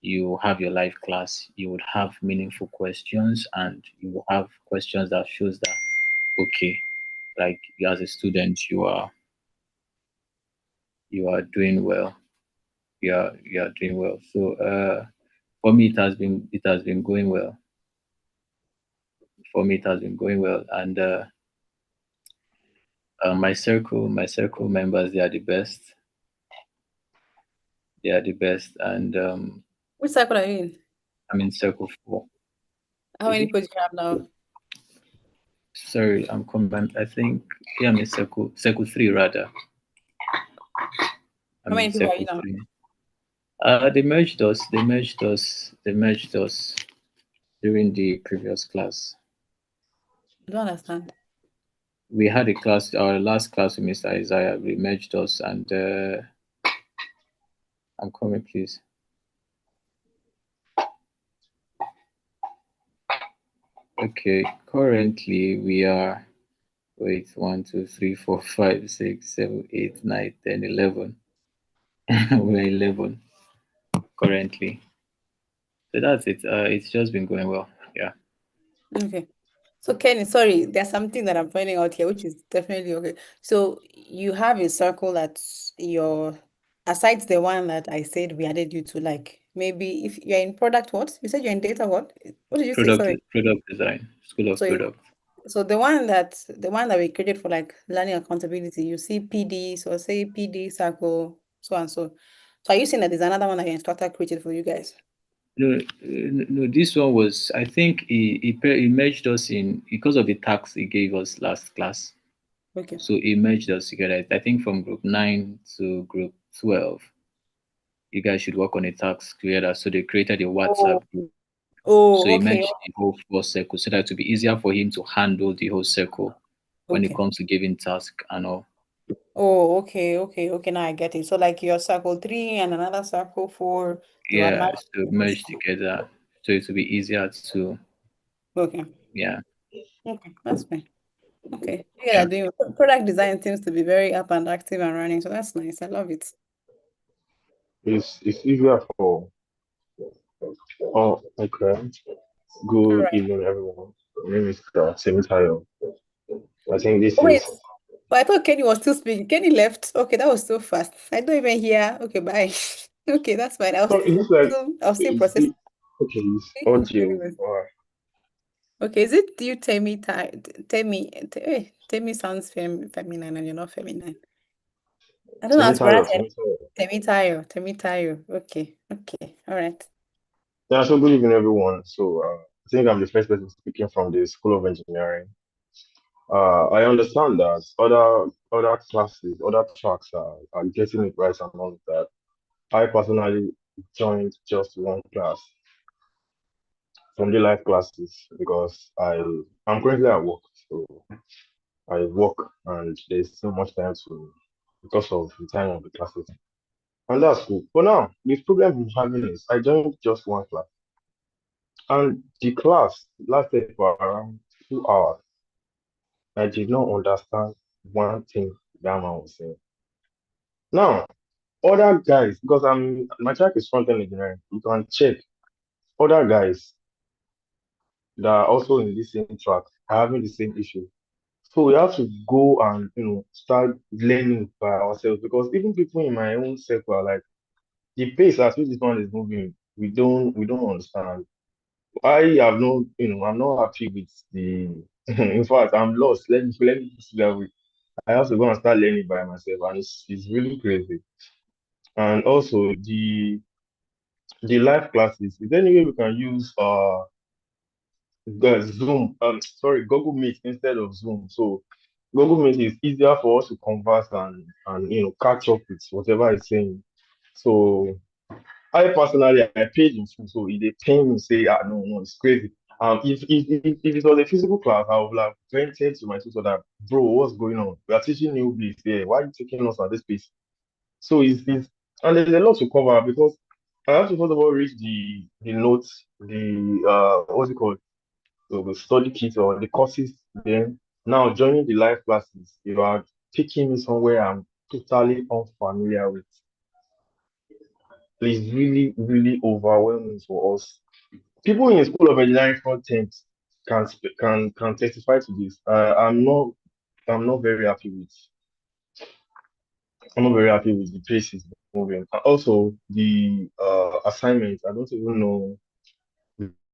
you have your live class, you would have meaningful questions and you will have questions that shows that okay, like you as a student, you are doing well. You are doing well. So for me, it has been going well. For me, it has been going well, and my circle members, they are the best. They are the best, and Which cycle are you in? I'm in circle four. How Is many it? people do you have now? Sorry, I'm combined. I think yeah, I'm in circle three rather. How I'm in many people are you circle now? three. They merged us. They merged us. They merged us during the previous class. I don't understand. We had a class, our last class with Mr. Isaiah. We merged us, and I'm coming, please. Okay, currently we are. Wait, 1, 2, 3, 4, 5, 6, 7, 8, 9, 10, 11. We're 11 currently. So that's it. It's just been going well. Yeah. Okay. So Kenny, sorry, there's something that I'm finding out here, which is definitely okay. So you have a circle that's your, aside the one that I said we added you to, like maybe if you're in product, what? You said you're in data, what? What did you say? Product Sorry. product design, School of So Product. so the one that we created for like learning accountability, you see PD, so say PD circle, so and so. So are you saying that there's another one that your instructor created for you guys? No, no, this one was, I think he merged us in because of the tax he gave us last class. Okay. So he merged us together. I think from group 9 to group 12, you guys should work on a task together. So they created a Oh, WhatsApp group. So oh, he okay, merged the whole four circles so that to be easier for him to handle the whole circle when it okay. comes to giving task and all. Oh, okay, okay, okay. Now I get it. So like your circle three and another circle four, they were Yeah, merged so in this merged group. together so it will be easier to, Okay, yeah, okay, that's fine. Okay, you guys yeah. are doing product design seems to be very up and active and running, so that's nice. I love it. It's easier for. Oh, okay. All Good right. evening, everyone. My name is Temitayo. I think this Oh, wait, is. but I thought Kenny was still speaking. Kenny left. Okay, that was so fast. I don't even hear. Okay, bye. Okay, that's fine. So it looks like I'll still it's process. okay. It's audio. Anyways. Okay, is it you, Temi? Temi sounds feminine and you're not feminine. I don't know how to pronounce it. Temitayo. Temitayo. Okay, okay, all right. Yeah, so good evening, everyone. So, I think I'm the first person speaking from the School of Engineering. I understand that other classes, other tracks are getting it right and all of that. I personally joined just one class from the life classes because I'm currently at work, so I work and there's so much time to because of the time of the classes, and that's cool. But now the problem I'm having is I joined just one class, and the class lasted for around 2 hours. I did not understand one thing that man was saying. Now, other guys, because my track is front end engineering, you can check other guys that are also in the same track are having the same issue. So we have to go and start learning by ourselves because even people in my own circle are like the pace at which this one is moving, we don't understand. I have no, I'm not happy with the. In fact, I'm lost. Let me put it that way. I have to go and start learning by myself, and it's really crazy. And also the live classes. Is there any way we can use the Zoom? Sorry, Google Meet instead of Zoom. So Google Meet is easier for us to converse and catch up with whatever it's saying. So I personally I paid in full, so if they pay me say no no it's crazy. If it was a physical class, I would have vented to my tutor that bro, what's going on? We are teaching newbies here. Why are you taking us at this pace? So it's and there's a lot to cover because I have to first of all read the notes, the what's it called? The study kit or the courses. Then now joining the live classes, you are taking me somewhere I'm totally unfamiliar with. It's really, really overwhelming for us. People in School of Engineering content can testify to this. I'm not very happy with. I'm not very happy with the pace it's moving. And also the assignments. I don't even know.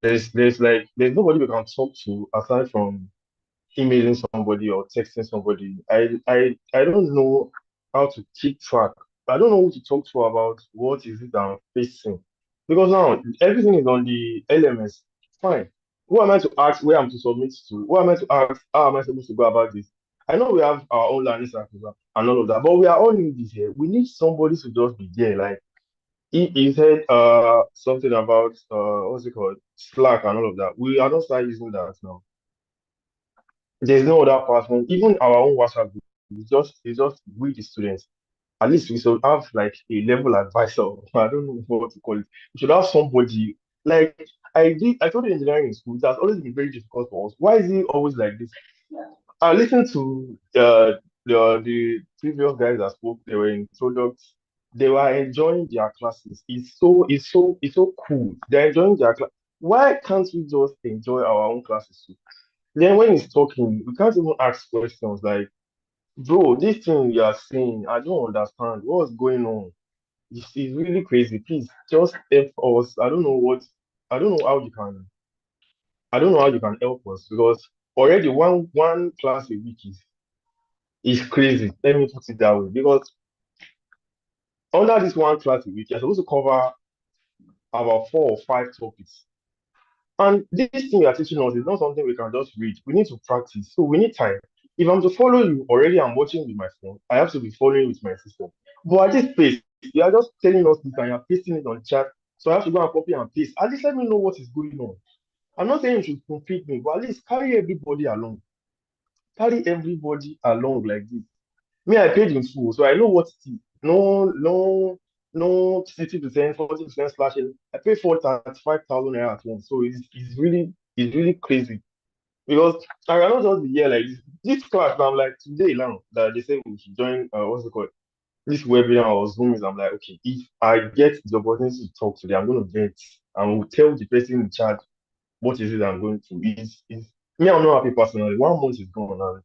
There's nobody we can talk to aside from emailing somebody or texting somebody. I don't know how to keep track. I don't know who to talk to about what is it I'm facing. Because now everything is on the LMS. Fine. Who am I to ask where I'm to submit to? Who am I to ask how am I supposed to go about this? I know we have our own learning circles and all of that, but we are all in this here. We need somebody to just be there. Like he said something about what's it called? Slack and all of that. We are not start using that now. There's no other platform. Even our own WhatsApp group, it's just we the students. At least we should have like a level advisor. I don't know what to call it. We should have somebody like I told you engineering in school, it has always been very difficult for us. Why is it always like this? I listened to the previous guys that spoke, they were in products, they were enjoying their classes. It's so cool. They're enjoying their class. Why can't we just enjoy our own classes too? Then when he's talking, we can't even ask questions like, bro, this thing you are saying, I don't understand. What's going on? It's really crazy. Please just help us. I don't know how you can I don't know how you can help us because already one class a week is crazy. Let me put it that way. Because under this one class a week, you're supposed to cover about 4 or 5 topics. And this thing you're teaching us is not something we can just read. We need to practice. So we need time. If I'm to follow you already, I'm watching with my phone. I have to be following with my system. But at this pace, you are just telling us this and you're pasting it on chat. So I have to go and copy and paste. At least let me know what is going on. I'm not saying you should complete me, but at least carry everybody along. Carry everybody along like this. Me, I paid in full, so I know what it is. No 60%, 40% slashing. I paid for 35,000 naira at once. So it's really crazy. Because I cannot just be here like this. This class, I'm like today now that they say we should join what's it called? This webinar or Zoom is I'm like, okay, if I get the opportunity to talk today, I'm gonna vent and will tell the person in charge what is it I'm going to. Is me, I'm not happy personally. 1 month is gone and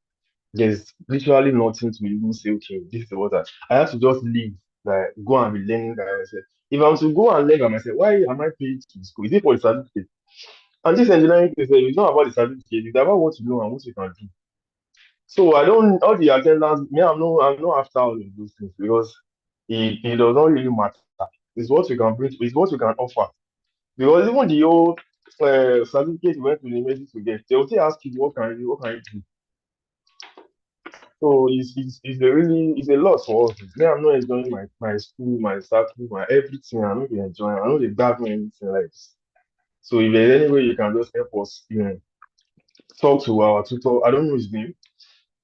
there's literally nothing to even say, okay, this is what I have to just leave, like go and be learning by myself. If I'm to go and learn by myself, why am I paying to school? Is it for the certificate? And this engineering thing, it's not about the certificate, it's about what you know and what you can do. So I don't all the attendance, me, I'm not after all of those things because it does not really matter. It's what you can bring, it's what you can offer. Because even the old certificate you went to the university to get, they will still ask you what can you do. So it's a really it's a lot for us. Me, I'm not enjoying my school, my circle, my everything. I'm not really enjoying. I know they got me anything like this. So if there's any way you can just help us, talk to our tutor. I don't know his name.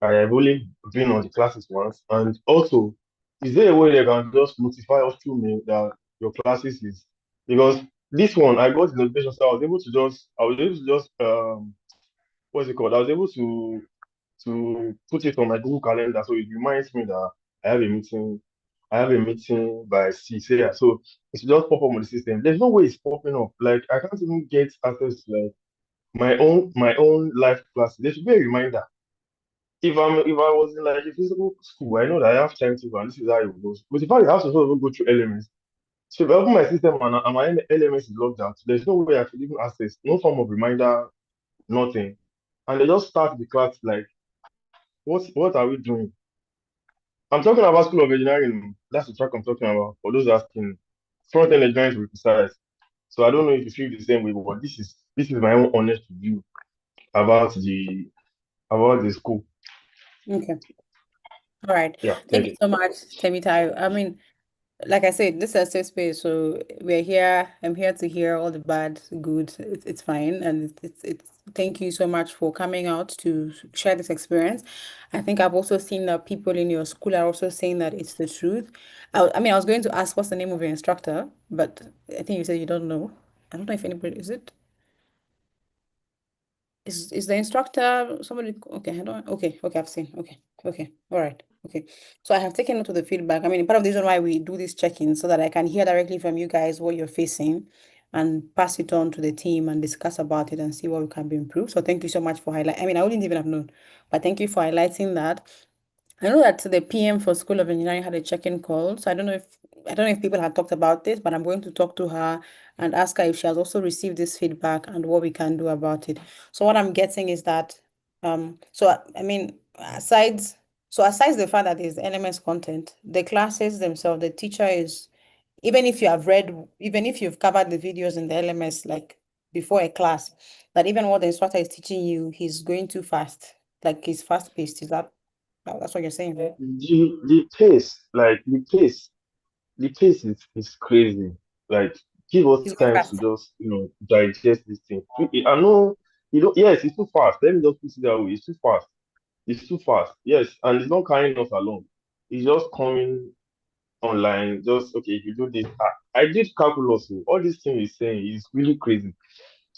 I have only been on the classes once. And also, is there a way they can just notify us through mail that your classes is because this one I got the notification, so I was able to just what's it called? I was able to put it on my Google Calendar, so it reminds me that I have a meeting. I have a meeting by 6. Yeah, so it's just pop up on the system. There's no way it's popping up. Like I can't even get access to like my own live class. There should be a reminder. If I was in like a physical school, I know that I have timetable and this is how it goes. But if I have to sort of go through elements, so if I open my system and my LMS is logged out, there's no way I could even access, no form of reminder, nothing. And they just start the class like, what are we doing? I'm talking about School of Engineering. That's the track I'm talking about. For those asking, front end engineering to be precise. So I don't know if you feel the same way, but this is my own honest view about the school. Okay. All right. Yeah, Thank thank you you. so much, Temitayo. I mean, like I said, this is a safe space, so we're here. I'm here to hear all the bad, good. It's fine, and it's. Thank you so much for coming out to share this experience. I think I've also seen that people in your school are also saying that it's the truth. I mean, I was going to ask what's the name of your instructor, but I think you said you don't know. I don't know if anybody is it. Is the instructor somebody? Okay, I don't. Okay, I've seen. Okay, all right. Okay, so I have taken note of the feedback. I mean, part of the reason why we do this check-in so that I can hear directly from you guys what you're facing, and pass it on to the team and discuss about it and see what we can be improved. So thank you so much for highlight. I mean, I wouldn't even have known, but thank you for highlighting that. I know that the PM for School of Engineering had a check-in call, so I don't know if people had talked about this, but I'm going to talk to her and ask her if she has also received this feedback and what we can do about it. So what I'm getting is that, I mean, aside the fact that there's LMS content, the classes themselves, the teacher is, even if you have read, even if you've covered the videos in the LMS like before a class, that even what the instructor is teaching you, he's going too fast, like he's fast paced. Is that? Oh, that's what you're saying, right? The pace is crazy. Like, give us He's going time to fast. just, digest this thing. I know, yes, it's too fast. Let me just put it that way. It's too fast. It's too fast. Yes, and it's not carrying us along. It's just coming online. Just okay, if you do this, I did calculus. Oh, all this thing is saying is really crazy.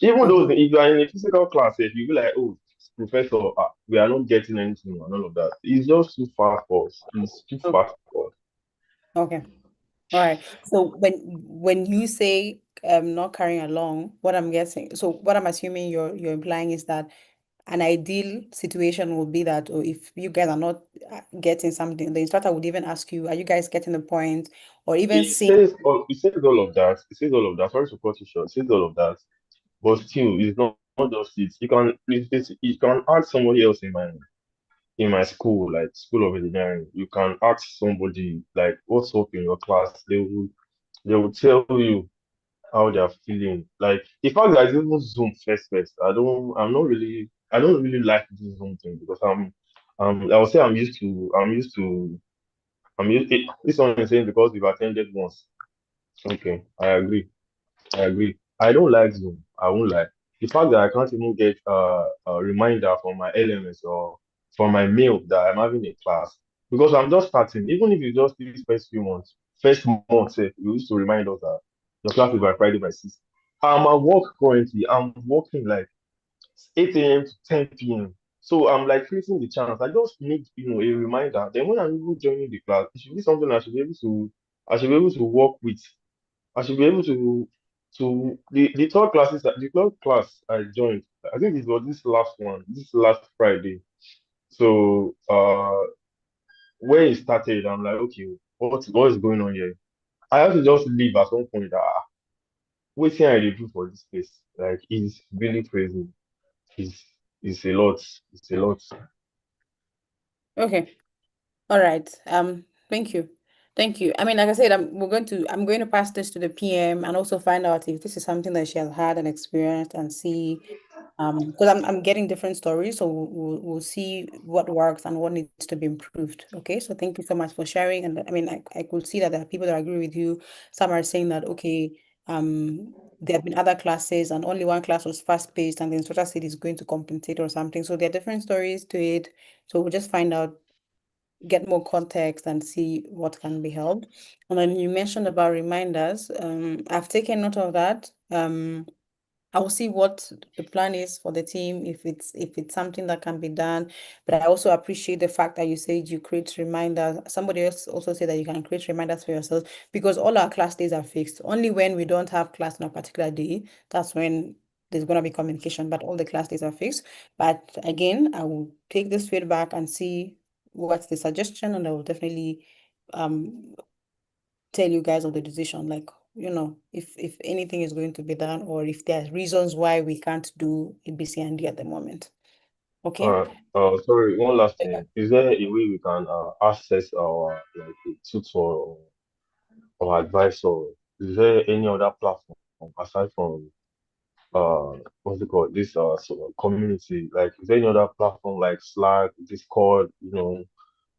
Even though Mhm. if you are in a physical class, if you be like, oh, professor, we are not getting anything and all of that. It's just too fast for us. It's too So, fast for us. okay. All right. So when you say not carrying along, what I'm guessing, so what I'm assuming you're implying is that an ideal situation would be that, or if you guys are not getting something, the instructor would even ask you, are you guys getting the point? Or even seeing, It says all of that. It says all of that. Sorry to cut you short. It says all of that. But still, it's not just it. You can ask somebody else in my school, like School of Engineering. You can ask somebody like what's up in your class. They will tell you how they're feeling. Like the fact that it's even Zoom first. I don't really like this Zoom thing because I would say I'm used this one is saying because we've attended once. Okay, I agree. I don't like Zoom. I won't lie. The fact that I can't even get a reminder from my LMS or from my mail that I'm having a class because I'm just starting. Even if it's just these first few months, first month, you used to remind us that your class is by Friday by 6. I'm at work currently. I'm working like 8 a.m. to 10 p.m. So I'm like facing the chance. I just need, a reminder. Then when I'm even joining the class, it should be something I should be able to work with. I should be able to the third class I joined. I think it was this last Friday. So when it started, I'm like, okay, what is going on here? I have to just leave at some point. What thing I dey do for this place? Like it's really crazy. It's it's a lot. It's a lot. okay. All right. Thank you. Thank you. I mean, like I said, I'm going to pass this to the PM and also find out if this is something that she has had and experienced and see, because I'm getting different stories, so we'll see what works and what needs to be improved. Okay, so thank you so much for sharing. And I mean, I could see that there are people that agree with you. Some are saying that okay, there have been other classes and only one class was fast paced, and the instructor said he's going to compensate or something. So there are different stories to it. So we'll just find out, get more context and see what can be helped. And then you mentioned about reminders. I've taken note of that. I'll see what the plan is for the team, if it's something that can be done. But I also appreciate the fact that you said you create reminders. Somebody else also said that you can create reminders for yourself because all our class days are fixed. Only when we don't have class on a particular day, that's when there's gonna be communication, but all the class days are fixed. But again, I will take this feedback and see what's the suggestion, and I will definitely um tell you guys of the decision, like, if anything is going to be done or if there are reasons why we can't do ABC and D at the moment. Okay. Sorry, one last Yeah. thing. Is there a way we can access our like a tutor or advisor? Is there any other platform aside from what's it called? This sort of community? Like, is there any other platform like Slack, Discord,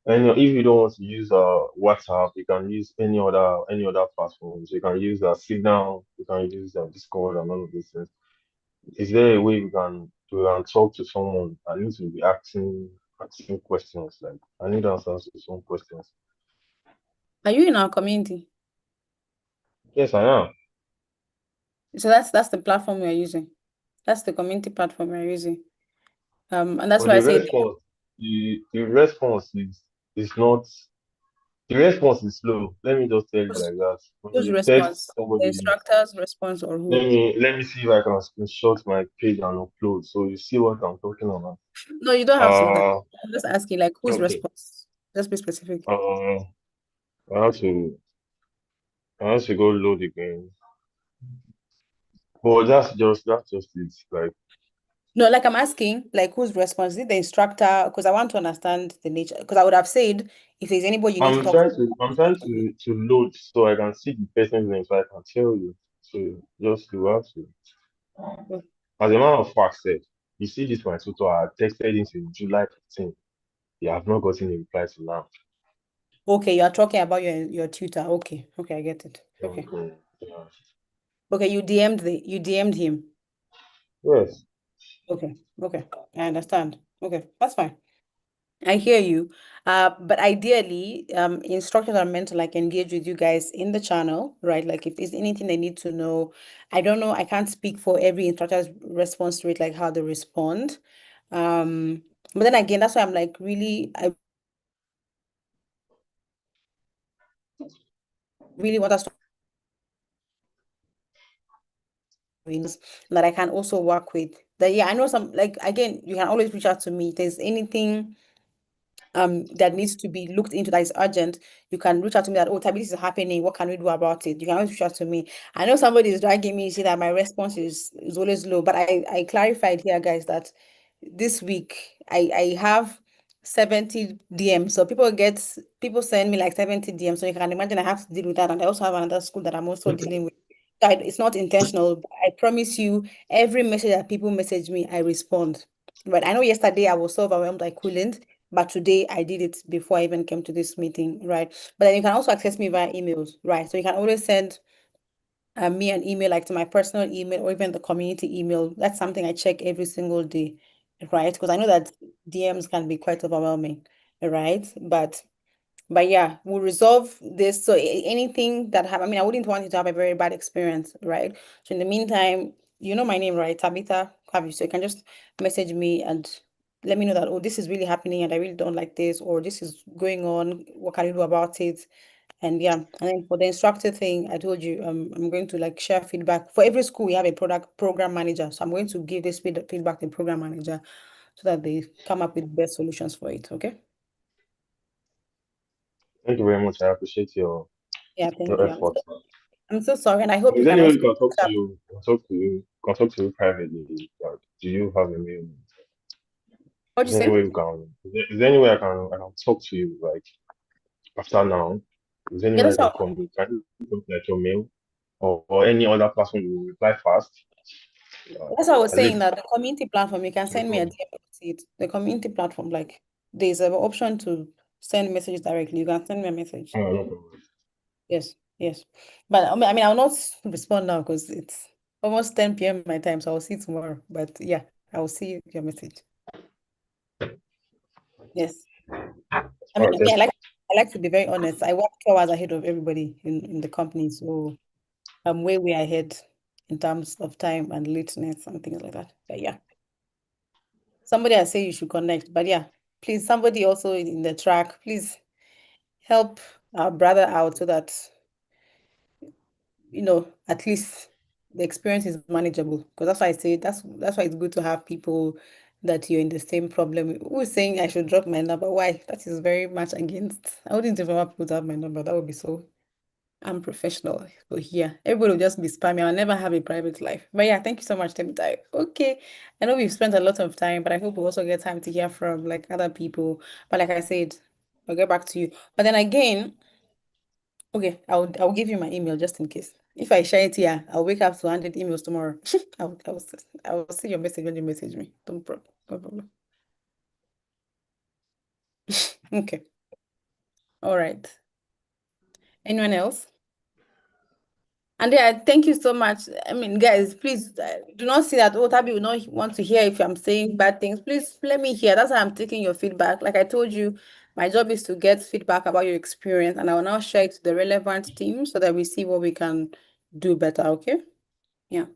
and if you don't want to use WhatsApp, you can use any other platforms. You can use Signal, you can use Discord and all of these things. Is there a way we can talk to someone? I need to be asking questions. Like I need answers to some questions. Are you in our community? Yes, I am. So that's the platform we are using. That's the community platform we are using. And that's But why I the said, response, the response is not. The response is slow. Let me just tell you whose like that. When whose you text response? The somebody, instructor's response or let who? me let me see if I can screenshot my page and upload so you see what I'm talking about. No, you don't have to do that. Uh, I'm just asking, like, whose okay. response? Just be specific. I have to I have to go load again. But that's just it. Like No, like I'm asking, like, whose response? Is it the instructor? Because I want to understand the nature. Because I would have said, if there's anybody you need to I'm talk trying to I'm trying to load so I can see the person's name so I can tell you. So just you have to. to. As a matter of fact, said, you see this my tutor, I texted him since July 15th. They have not gotten a reply to now. Okay, you are talking about your tutor. Okay, okay, I get it. Okay, Okay. Yeah. okay, you DM'd him. Yes. Okay, okay, I understand. Okay, that's fine. I hear you. But ideally, instructors are meant to like engage with you guys in the channel, right? Like if there's anything they need to know, I don't know, I can't speak for every instructor's response rate, like how they respond. Um, but then again, that's why I'm like I really want us to wins that I can also work with. That yeah, I know some like again, you can always reach out to me. If there's anything that needs to be looked into that is urgent, you can reach out to me that, oh, Tabi, this is happening. What can we do about it? You can always reach out to me. I know somebody is dragging me, see that my response is always low, but I clarified here, guys, that this week I have 70 DMs. So people send me like 70 DMs. So you can imagine I have to deal with that. And I also have another school that I'm also dealing with. It's not intentional, but I promise you, every message that people message me, I respond. But I know yesterday I was so overwhelmed I couldn't. But today I did it before I even came to this meeting, right? But then you can also access me via emails, right? So you can always send me an email, like to my personal email or even the community email. That's something I check every single day, right? Because I know that DMs can be quite overwhelming, right? But yeah, we'll resolve this. So anything that happen, I mean, I wouldn't want you to have a very bad experience, right? So in the meantime, you know my name, right? Tabitha Kwabi. So you can just message me and let me know that, oh, this is really happening and I really don't like this, or this is going on. What can you do about it? And yeah, and then for the instructor thing, I told you, I'm going to like share feedback. For every school, we have a product program manager. So I'm going to give this feedback to the program manager so that they come up with best solutions for it. Okay. Thank you very much. I appreciate Yeah, thank your you. efforts. I'm so sorry, and I hope Is you there can any way also we can talk catch to up. you? Can talk to you privately. Like, do you have a mail? What'd Is you there any say? way we can? Is there any way I can talk to you like after now? Is Yeah, anywhere that's you how can you drop like your mail or any other person will reply fast. that's what I was At saying, least that the community platform, you can no send me a problem. DM, I will see it. The community platform, like there's an option to send messages directly. You can send me a message. No problem. Yes, yes. But I'll not respond now because it's almost 10 p.m. my time, so I'll see you tomorrow. But yeah, I'll see your message. Yes. All right, thank you. I like to be very honest. I work 2 hours ahead of everybody in the company, so I'm way ahead in terms of time and lateness and things like that. But yeah. Somebody I say you should connect. But yeah, please, somebody also in the track, please help our brother out so that, at least the experience is manageable. Because that's why I say that's why it's good to have people that you're in the same problem. Who is saying I should drop my number? Why? That is very much against. I wouldn't even want people to have my number. That would be so unprofessional. So yeah, everybody will just be spamming. I'll never have a private life. But yeah, thank you so much, Temitai. Okay. I know we've spent a lot of time, but I hope we also get time to hear from like other people. But like I said, I'll get back to you. But then again, okay, I'll give you my email just in case. If I share it here, I'll wake up to 100 emails tomorrow. I will see your message when you message me. Don't problem. No problem. Okay. All right. Anyone else? And yeah, thank you so much. I mean, guys, please do not see that, oh, Tabi will not want to hear if I'm saying bad things. Please let me hear. That's why I'm taking your feedback. Like I told you, my job is to get feedback about your experience, and I will now share it to the relevant team so that we see what we can do better. Okay? Yeah.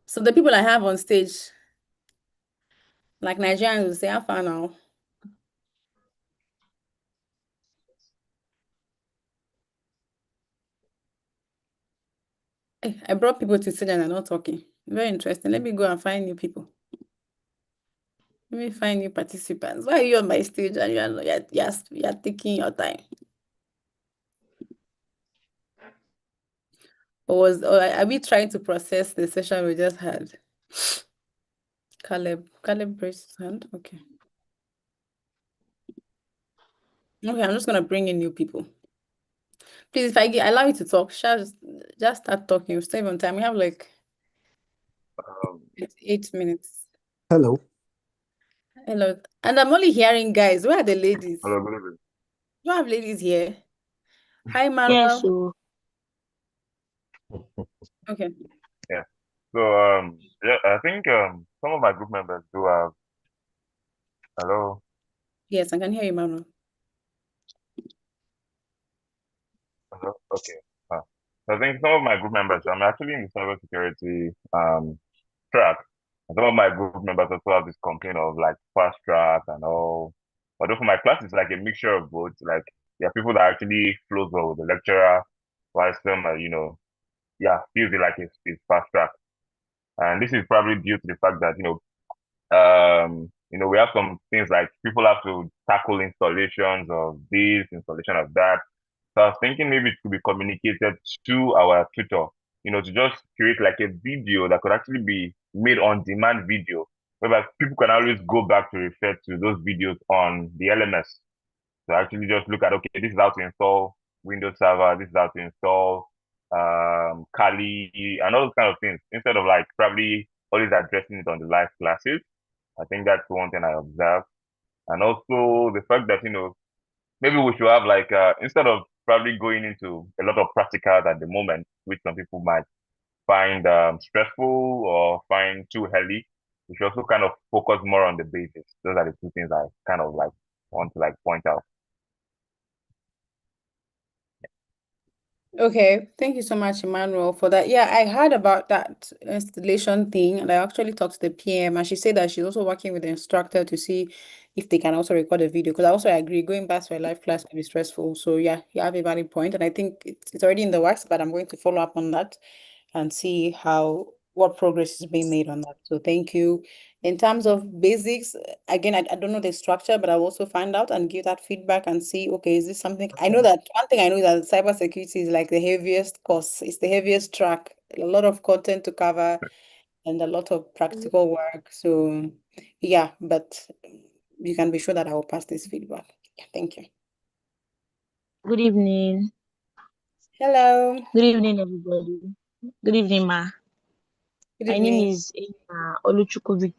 So the people I have on stage, like Nigerians will say, how far now? I brought people to sit and they're not talking. Very interesting. Let me go and find new people. Let me find new participants. Why are you on my stage and you're taking your time? Or are we trying to process the session we just had? Caleb raised his hand. Okay. Okay, I'm just gonna bring in new people. Please, if allow you to talk, just start talking. We still on time. We have like Um, 8 minutes. Hello. Hello. And I'm only hearing guys. Where are the ladies? Hello, good evening. You have ladies here. Hi, Yeah, Manuel. so Okay. yeah. So yeah, I think some of my group members do have hello. Yes, I can hear you, Manuel. Hello? Okay. So I think some of my group members, I'm actually in the cybersecurity track. And some of my group members also have this complaint of like fast track and all. Although for my class it's like a mixture of both. Like there are people that actually flows well with the lecturer, while some yeah, feels it like it's fast track. And this is probably due to the fact that, we have some things like people have to tackle installations of this, installation of that. So I was thinking maybe it could be communicated to our tutor, to just create like a video that could actually be made on demand video, whereby people can always go back to refer to those videos on the LMS. So actually just look at, okay, this is how to install Windows Server, this is how to install Kali, and all those kind of things, instead of like probably always addressing it on the live classes. I think that's one thing I observed. And also the fact that, maybe we should have like, instead of probably going into a lot of practicals at the moment, which some people might find stressful or find too heavy, we should also kind of focus more on the basics. Those are the two things I kind of like want to like point out. Okay, thank you so much, Emmanuel, for that. Yeah, I heard about that installation thing, and I actually talked to the PM, and she said that she's also working with the instructor to see if they can also record a video. Because I also agree, going back to a live class can be stressful. So yeah, you have a valid point, and I think it's already in the works, but I'm going to follow up on that and see what progress is being made on that. So thank you. In terms of basics, again, I don't know the structure, but I'll also find out and give that feedback and see, okay, is this something? I know that one thing I know is that cybersecurity is like the heaviest course, it's the heaviest track, a lot of content to cover and a lot of practical work. So yeah, but you can be sure that I will pass this feedback. Yeah, thank you. Good evening. Hello. Good evening, everybody. Good evening, Ma. Good My name evening. is Oluchukwuvik.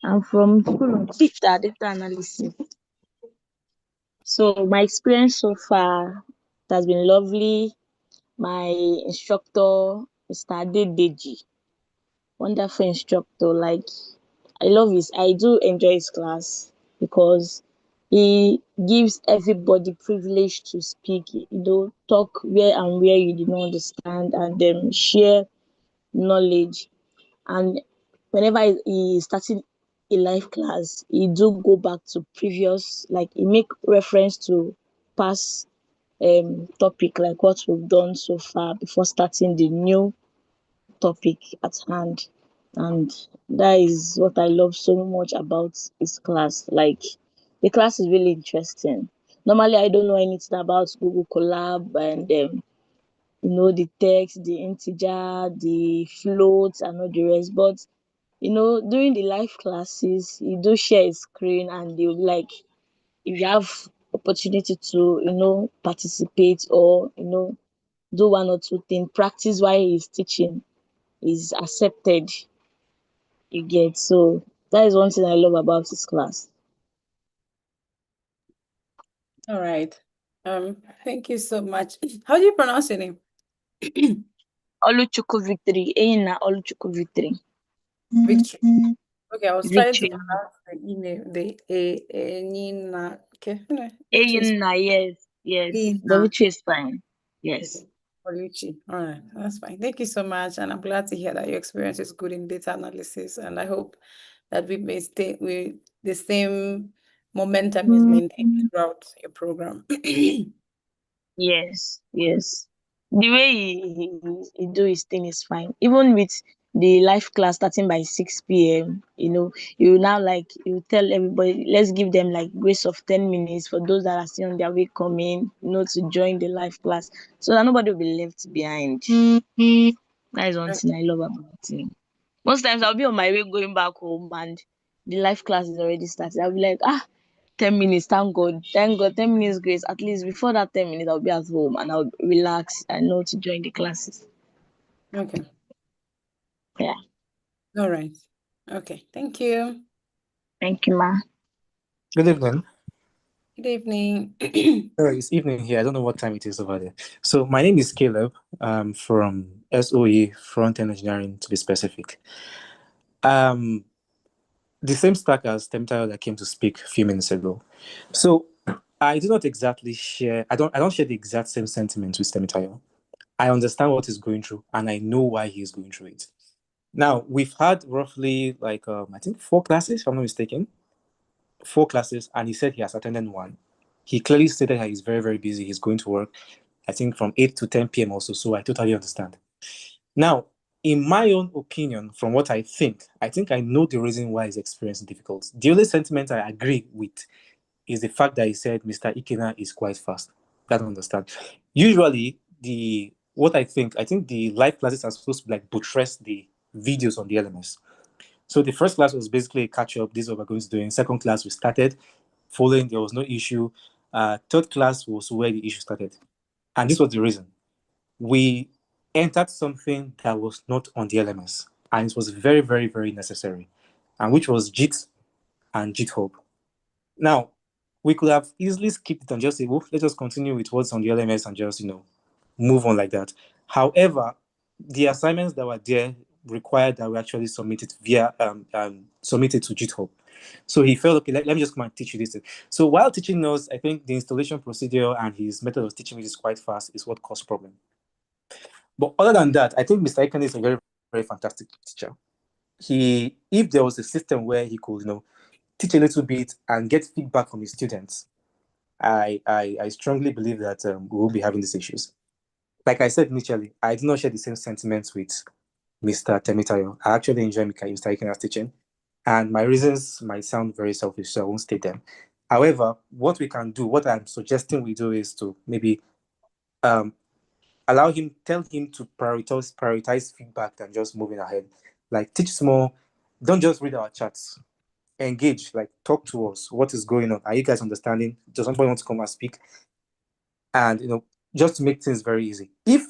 I'm from School of Data Analysis. So my experience so far it has been lovely. My instructor, Mr. Adedeji, wonderful instructor. Like I do enjoy his class because he gives everybody privilege to speak, talk where and where you do not understand and share knowledge. And whenever he is starting a live class, he do go back to previous, like he make reference to past topic, like what we've done so far before starting the new topic at hand. And that is what I love so much about his class. Like the class is really interesting. Normally I don't know anything about Google Colab and the text, the integer, the floats and all the rest. But during the live classes, you do share a screen and they'll be like, if you have opportunity to, participate or, do one or two things, practice while he's teaching is accepted. You get. So that is one thing I love about this class. All right. Thank you so much. How do you pronounce your name? Oluchukwu Victory. Eyina Oluchukwu Victory. Victory. Okay, I was trying to Victory. pronounce the email, the Nina. Okay, Eyina, yes, yes. But Nina. Victory is fine. Yes. Oluchi. All right, that's fine. Thank you so much, and I'm glad to hear that your experience is good in data analysis, and I hope that we may stay with the same momentum is maintained throughout your program. Yes, yes. The way he do his thing is fine. Even with the live class starting by 6 p.m., you now you tell everybody, let's give them like grace of 10 minutes for those that are still on their way coming, to join the live class so that nobody will be left behind. That is one thing I love about it. Most times I'll be on my way going back home and the live class is already started. I'll be like, 10 minutes, thank God, 10 minutes grace. At least before that 10 minutes, I'll be at home and I'll relax. I know to join the classes. Okay. Yeah. All right. Okay. Thank you. Thank you, Ma. Good evening. Good evening. It's evening here. I don't know what time it is over there. So my name is Caleb. I'm from SOE, Front End Engineering to be specific. The same stack as Temtayo that came to speak a few minutes ago. So I do not exactly share. I don't share the exact same sentiments with Temtayo. I understand what he's going through, and I know why he's going through it. Now we've had roughly I think 4 classes, if I'm not mistaken. 4 classes, and he said he has attended one. He clearly stated that he's very, very busy. He's going to work, I think, from 8 to 10 p.m. also. So I totally understand. Now, in my own opinion, from what I think I know the reason why he's experiencing difficult. The only sentiment I agree with is the fact that he said Mr. Ikena is quite fast. I don't understand. Usually, I think the live classes are supposed to like buttress the videos on the LMS. So the first class was basically a catch up. This is what we're going to do. In second class, we started. Following, there was no issue. Third class was where the issue started. And this was the reason. We entered something that was not on the LMS. And it was very, very, very necessary. And which was JIT and GitHub. Now, we could have easily skipped it and just say, well, let's just continue with what's on the LMS and just, move on like that. However, the assignments that were there required that we actually submit it submit it to GitHub. So he felt, okay, let me just come and teach you this. So while teaching us, I think the installation procedure and his method of teaching me this quite fast is what caused problem. But other than that, I think Mr. Ikan is a very, very fantastic teacher. If there was a system where he could, teach a little bit and get feedback from his students, I strongly believe that we won't be having these issues. Like I said initially, I do not share the same sentiments with Mr. Temitayo. I actually enjoy Mr. Ikena's teaching, and my reasons might sound very selfish, so I won't state them. However, what we can do, what I'm suggesting we do, is to maybe tell him to prioritize feedback than just moving ahead. Like teach small, don't just read our chats. Engage, like talk to us. What is going on? Are you guys understanding? Does somebody want to come and speak? And just to make things very easy, if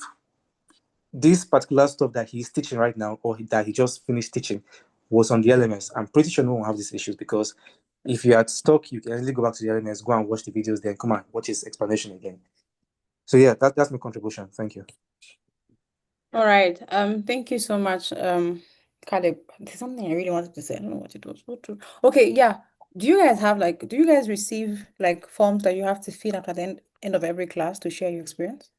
this particular stuff that he's teaching right now, or that he just finished teaching, was on the LMS, I'm pretty sure no one will have these issues, because if you are stuck, you can easily go back to the LMS, go and watch the videos, then come and watch his explanation again. So yeah, that's my contribution. Thank you. All right. Thank you so much, Caleb. There's something I really wanted to say. I don't know what it was. Okay, yeah. Do you guys receive like forms that you have to fill out at the end of every class to share your experience?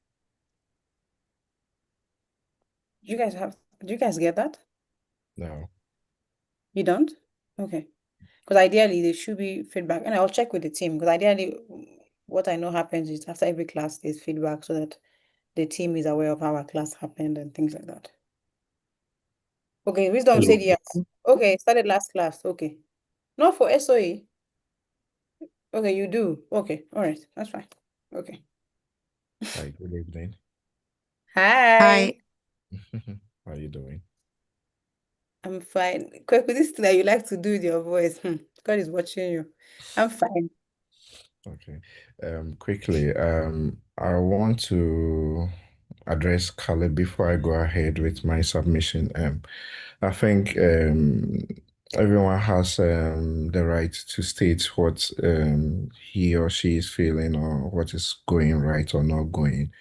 Do you guys get that? No. You don't? Okay. Because ideally there should be feedback. And I'll check with the team, because ideally what I know happens is after every class there's feedback, so that the team is aware of how our class happened and things like that. Okay, Wisdom Hello. said yes. Okay, started last class. Okay. Not for SOE. Okay, you do. Okay, all right, that's fine. Okay. Hi, good evening. Hi, How are you doing? I'm fine. Quick, with this thing that you like to do with your voice, God is watching you. I'm fine. Okay. Quickly, I want to address Caleb before I go ahead with my submission. I think everyone has the right to state what he or she is feeling, or what is going right or not going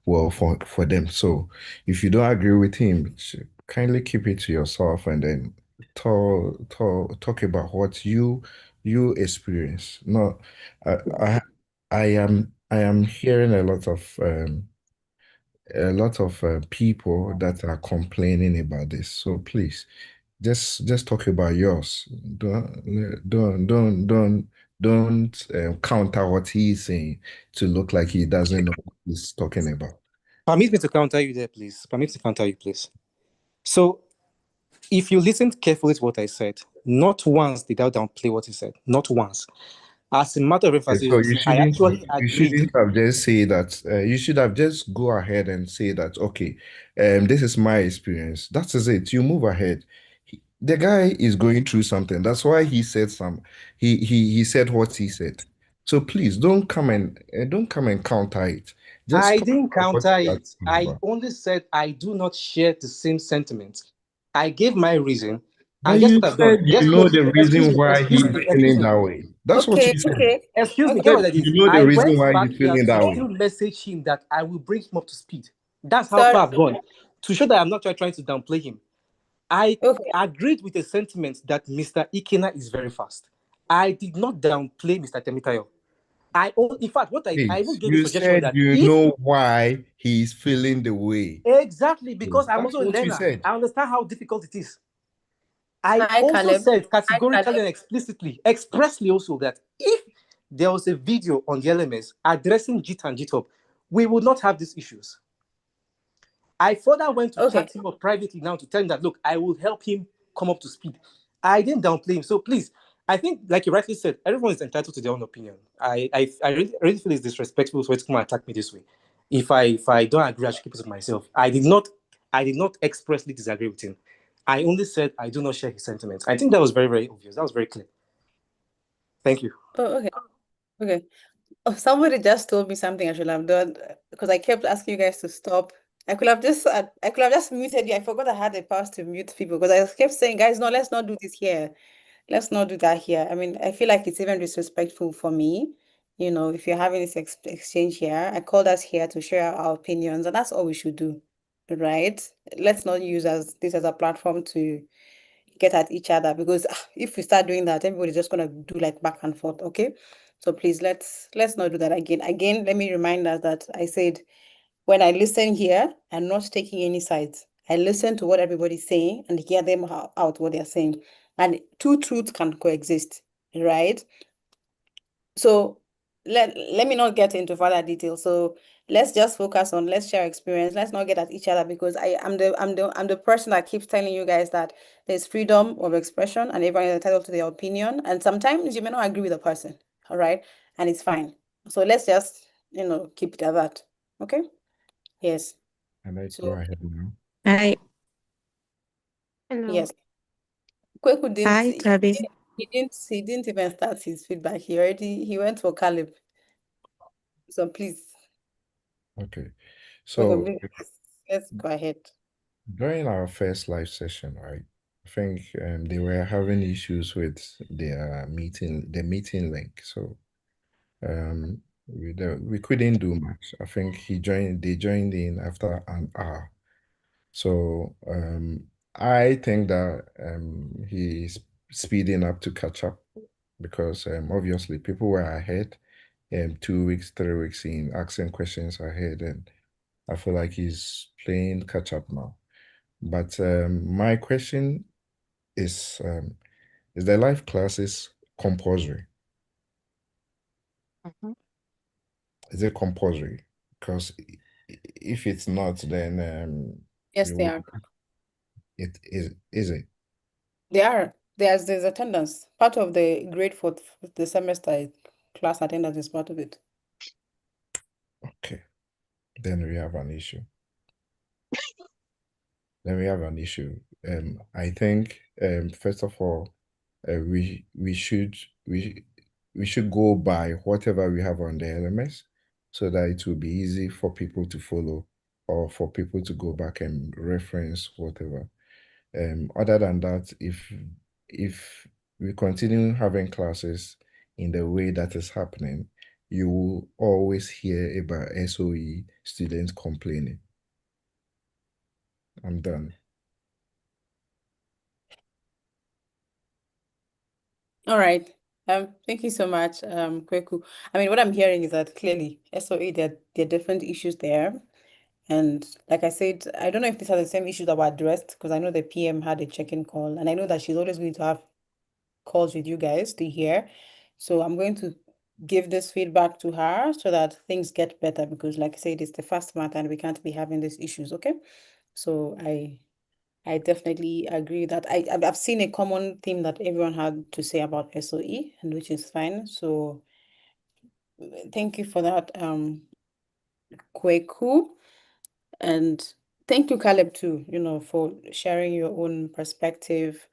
well for them. So if you don't agree with him, kindly keep it to yourself, and then talk about what you experience. No, I I, I am hearing a lot of people that are complaining about this. So please, just talk about yours. Don't counter what he's saying to look like he doesn't know what he's talking about. Permit me to counter you there, please. Permit me to counter you, please. So, if you listened carefully to what I said, not once did I downplay what he said. Not once. As a matter of Okay, so emphasis, I actually you agreed. shouldn't have just say that. You should have just go ahead and say that. Okay, this is my experience. That is it. You move ahead. The guy is going through something. That's why he said some. He said what he said. So please don't come and counter it. Just I talk didn't about what counter you are it. talking I about. only said I do not share the same sentiments. I gave my reason, But and guess you what I've said done? you know the Excuse reason me, why excuse he's me, excuse feeling me, that way. That's what Okay, you said. okay, excuse me. You Get okay. what said that is. you know the I reason went why back he's here feeling to that way. still message him that I will bring him up to speed. That's how Sorry. far I've gone. To show that I'm not trying to downplay him. I Okay, agreed with the sentiment that Mr. Ikena is very fast. I did not downplay Mr. Temitayo. In fact, I even Please, gave a you suggestion said that you if know why he's feeling the way. exactly, because I'm That's also a what you learner, said. I understand how difficult it is. I hi also Caleb. said Hi categorically Caleb. and explicitly, expressly also, that if there was a video on the LMS addressing JIT and GitHub, we would not have these issues. I further went to Okay. chat him up privately now to tell him that, look, I will help him come up to speed. I didn't downplay him. So please, I think, like you rightly said, everyone is entitled to their own opinion. I really feel it's disrespectful for it to come and attack me this way. If I don't agree, I should keep it to myself. I did not expressly disagree with him. I only said I do not share his sentiments. I think that was very, very obvious. That was very clear. Thank you. Oh, okay. Okay. Oh, somebody just told me something I should have done, because I kept asking you guys to stop. I could have just muted you. I forgot I had the power to mute people, because I kept saying, guys, no, let's not do this here. Let's not do that here. I mean, I feel like it's even disrespectful for me. If you're having this exchange here, I called us here to share our opinions, and that's all we should do, right? Let's not use this as a platform to get at each other, because if we start doing that, everybody's just gonna do like back and forth. Okay, so please let's not do that again. Let me remind us that I said, when I listen here, I'm not taking any sides. I listen to what everybody's saying and hear them out what they're saying, and two truths can coexist, right? So let me not get into further detail. So let's share experience. Let's not get at each other, because I'm the person that keeps telling you guys that there's freedom of expression and everyone is entitled to their opinion. And sometimes you may not agree with a person, all right? And it's fine. So let's just, keep it at that. Okay? Yes. And I go So ahead now. Hi. Hello. yes. Kweku didn't Hi, Tabi. he didn't even start his feedback. He went for Caleb. So please. Okay. Okay, So let's go ahead. during our first live session, right? I think they were having issues with the meeting link. So we couldn't do much. I think they joined in after an hour. So I think that he's speeding up to catch up because obviously people were ahead 2 weeks, 3 weeks in asking questions ahead, and I feel like he's playing catch up now. But my question is the live classes compulsory? Mhm. Is it compulsory? Because if it's not, then Yes, you they will, are. it is it? They are. There's attendance. Part of the grade for the semester class attendance is part of it. Okay, then we have an issue. Then we have an issue. I think first of all, we we should go by whatever we have on the LMS, so that it will be easy for people to follow or for people to go back and reference whatever. Other than that, if we continue having classes in the way that is happening, you will always hear about SOE students complaining. I'm done. All right. Thank you so much, Kweku. I mean, what I'm hearing is that clearly SOE, there are different issues there. And like I said, I don't know if these are the same issues that were addressed because I know the PM had a check-in call, and I know that she's always going to have calls with you guys to hear. So I'm going to give this feedback to her so that things get better because, like I said, it's the first month and we can't be having these issues. Okay. So I definitely agree that I've seen a common theme that everyone had to say about SOE, and which is fine. So thank you for that, Kweku. And thank you, Caleb, too, for sharing your own perspective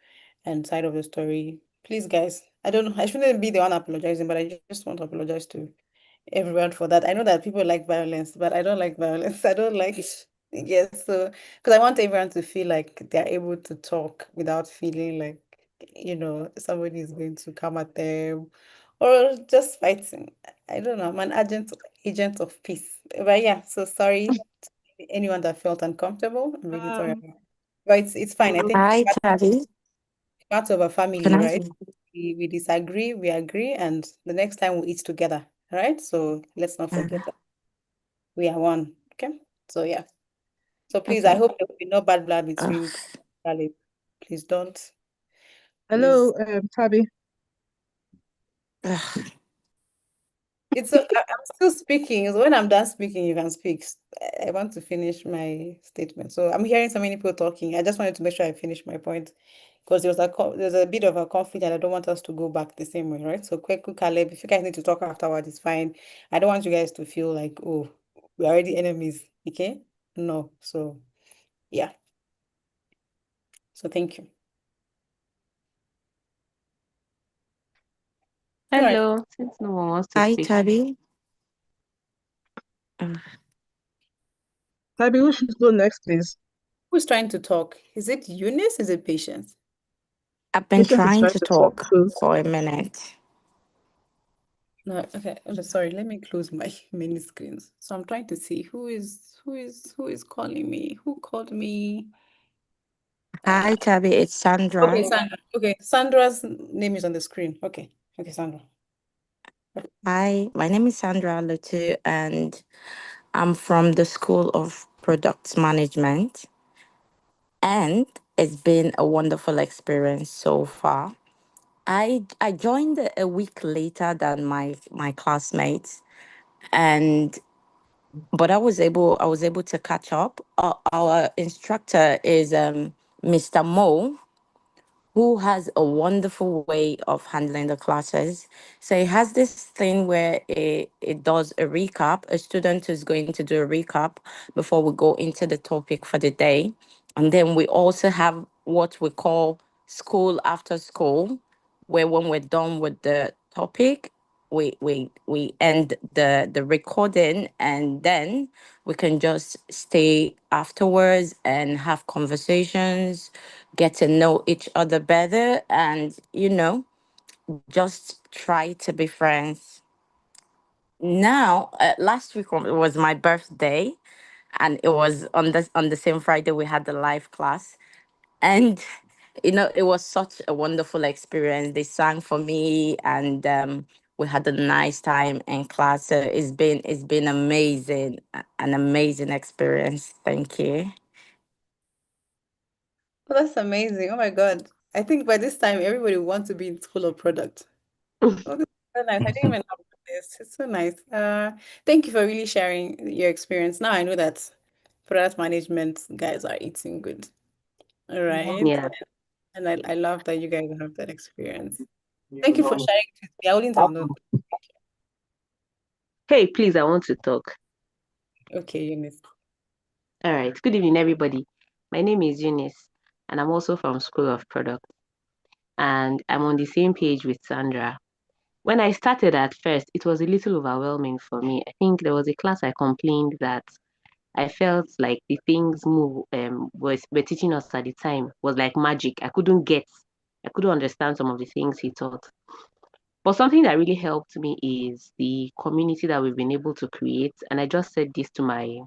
and side of the story. Please, guys, I don't know, I shouldn't be the one apologizing, but I just want to apologize to everyone for that. I know that people like violence, but I don't like violence. I don't like it. Yes, so because I want everyone to feel like they're able to talk without feeling like, somebody is going to come at them or just fighting. I don't know. I'm an agent of peace. But yeah, so sorry to anyone that felt uncomfortable. I'm really sorry. Um, But it's fine. I think Hi, Tabby. part of a Can family, I? right? We disagree, we agree, and the next time we eat together, right? So let's not Uh, forget that we are one. Okay. So yeah. So please, I okay. hope there will be no bad blood Ugh, between Caleb. Please don't. Hello, Please. Tabby. ugh. I'm still speaking. So when I'm done speaking, you can speak. I want to finish my statement. So I'm hearing so many people talking. I just wanted to make sure I finish my point because there's a bit of a conflict and I don't want us to go back the same way, right? So Kweku, Caleb, if you guys need to talk afterwards, it's fine. I don't want you guys to feel like, oh, we're already enemies. Okay? No. So yeah. So thank you. All right. Hello, since no one wants to Hi, speak. Tabby. Ugh. Tabby, who should go next, please? Who's trying to talk? Is it Eunice? Is it Patience? I've been Patience is trying trying to to talk talk too. for a minute. No, okay. Sorry, let me close my mini screens. So I'm trying to see who is calling me. Who called me? Hi, Tabby. It's Okay, Sandra. Sandra. Okay, Sandra's name is on the screen. Okay. Okay, Sandra. Hi, my name is Sandra Lutu, and I'm from the School of Products Management. And it's been a wonderful experience so far. I joined a week later than my classmates, and but I was able to catch up. Our instructor is Mr. Mo, who has a wonderful way of handling the classes. So he has this thing where it does a recap. A student is going to do a recap before we go into the topic for the day. And then we also have what we call school after school, where when we're done with the topic, we end the recording, and then we can just stay afterwards and have conversations, get to know each other better, and just try to be friends. Now, last week was my birthday, and it was on the same Friday we had the live class, and it was such a wonderful experience. They sang for me, and we had a nice time in class. So it's been amazing, an amazing experience. Thank you. Oh, that's amazing. Oh my God. I think by this time everybody wants to be in school of product. Oh, this is so nice. I didn't even know about this. It's so nice. Thank you for really sharing your experience. Now I know that product management guys are eating good. All right. Yeah. And I love that you guys have that experience. Thank you for sharing it with me. I wouldn't have known. Hey, please, I want to talk. Okay, Eunice. All right. Good evening, everybody. My name is Eunice, and I'm also from School of Product. And I'm on the same page with Sandra. When I started at first, it was a little overwhelming for me. I think there was a class I complained that I felt like the things move were teaching us at the time was like magic. I couldn't understand some of the things he taught. But something that really helped me is the community that we've been able to create. And I just said this to my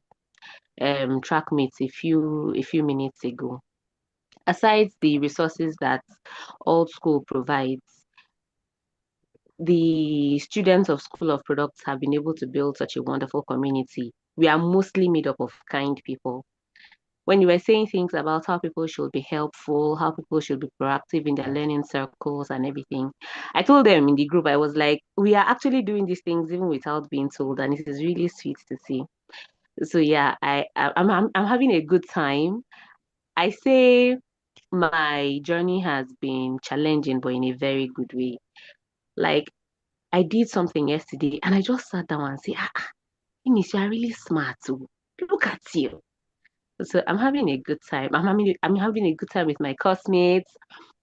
track mates a few minutes ago. Aside the resources that AltSchool provides, the students of School of Products have been able to build such a wonderful community. We are mostly made up of kind people. When you were saying things about how people should be helpful, how people should be proactive in their learning circles and everything, I told them in the group, I was like, we are actually doing these things even without being told, and it is really sweet to see. So yeah, I'm having a good time. I say my journey has been challenging, but in a very good way. Like I did something yesterday, and I just sat down and said, Ines, you are really smart too. Look at you. So I'm having a good time. I'm having a good time with my classmates.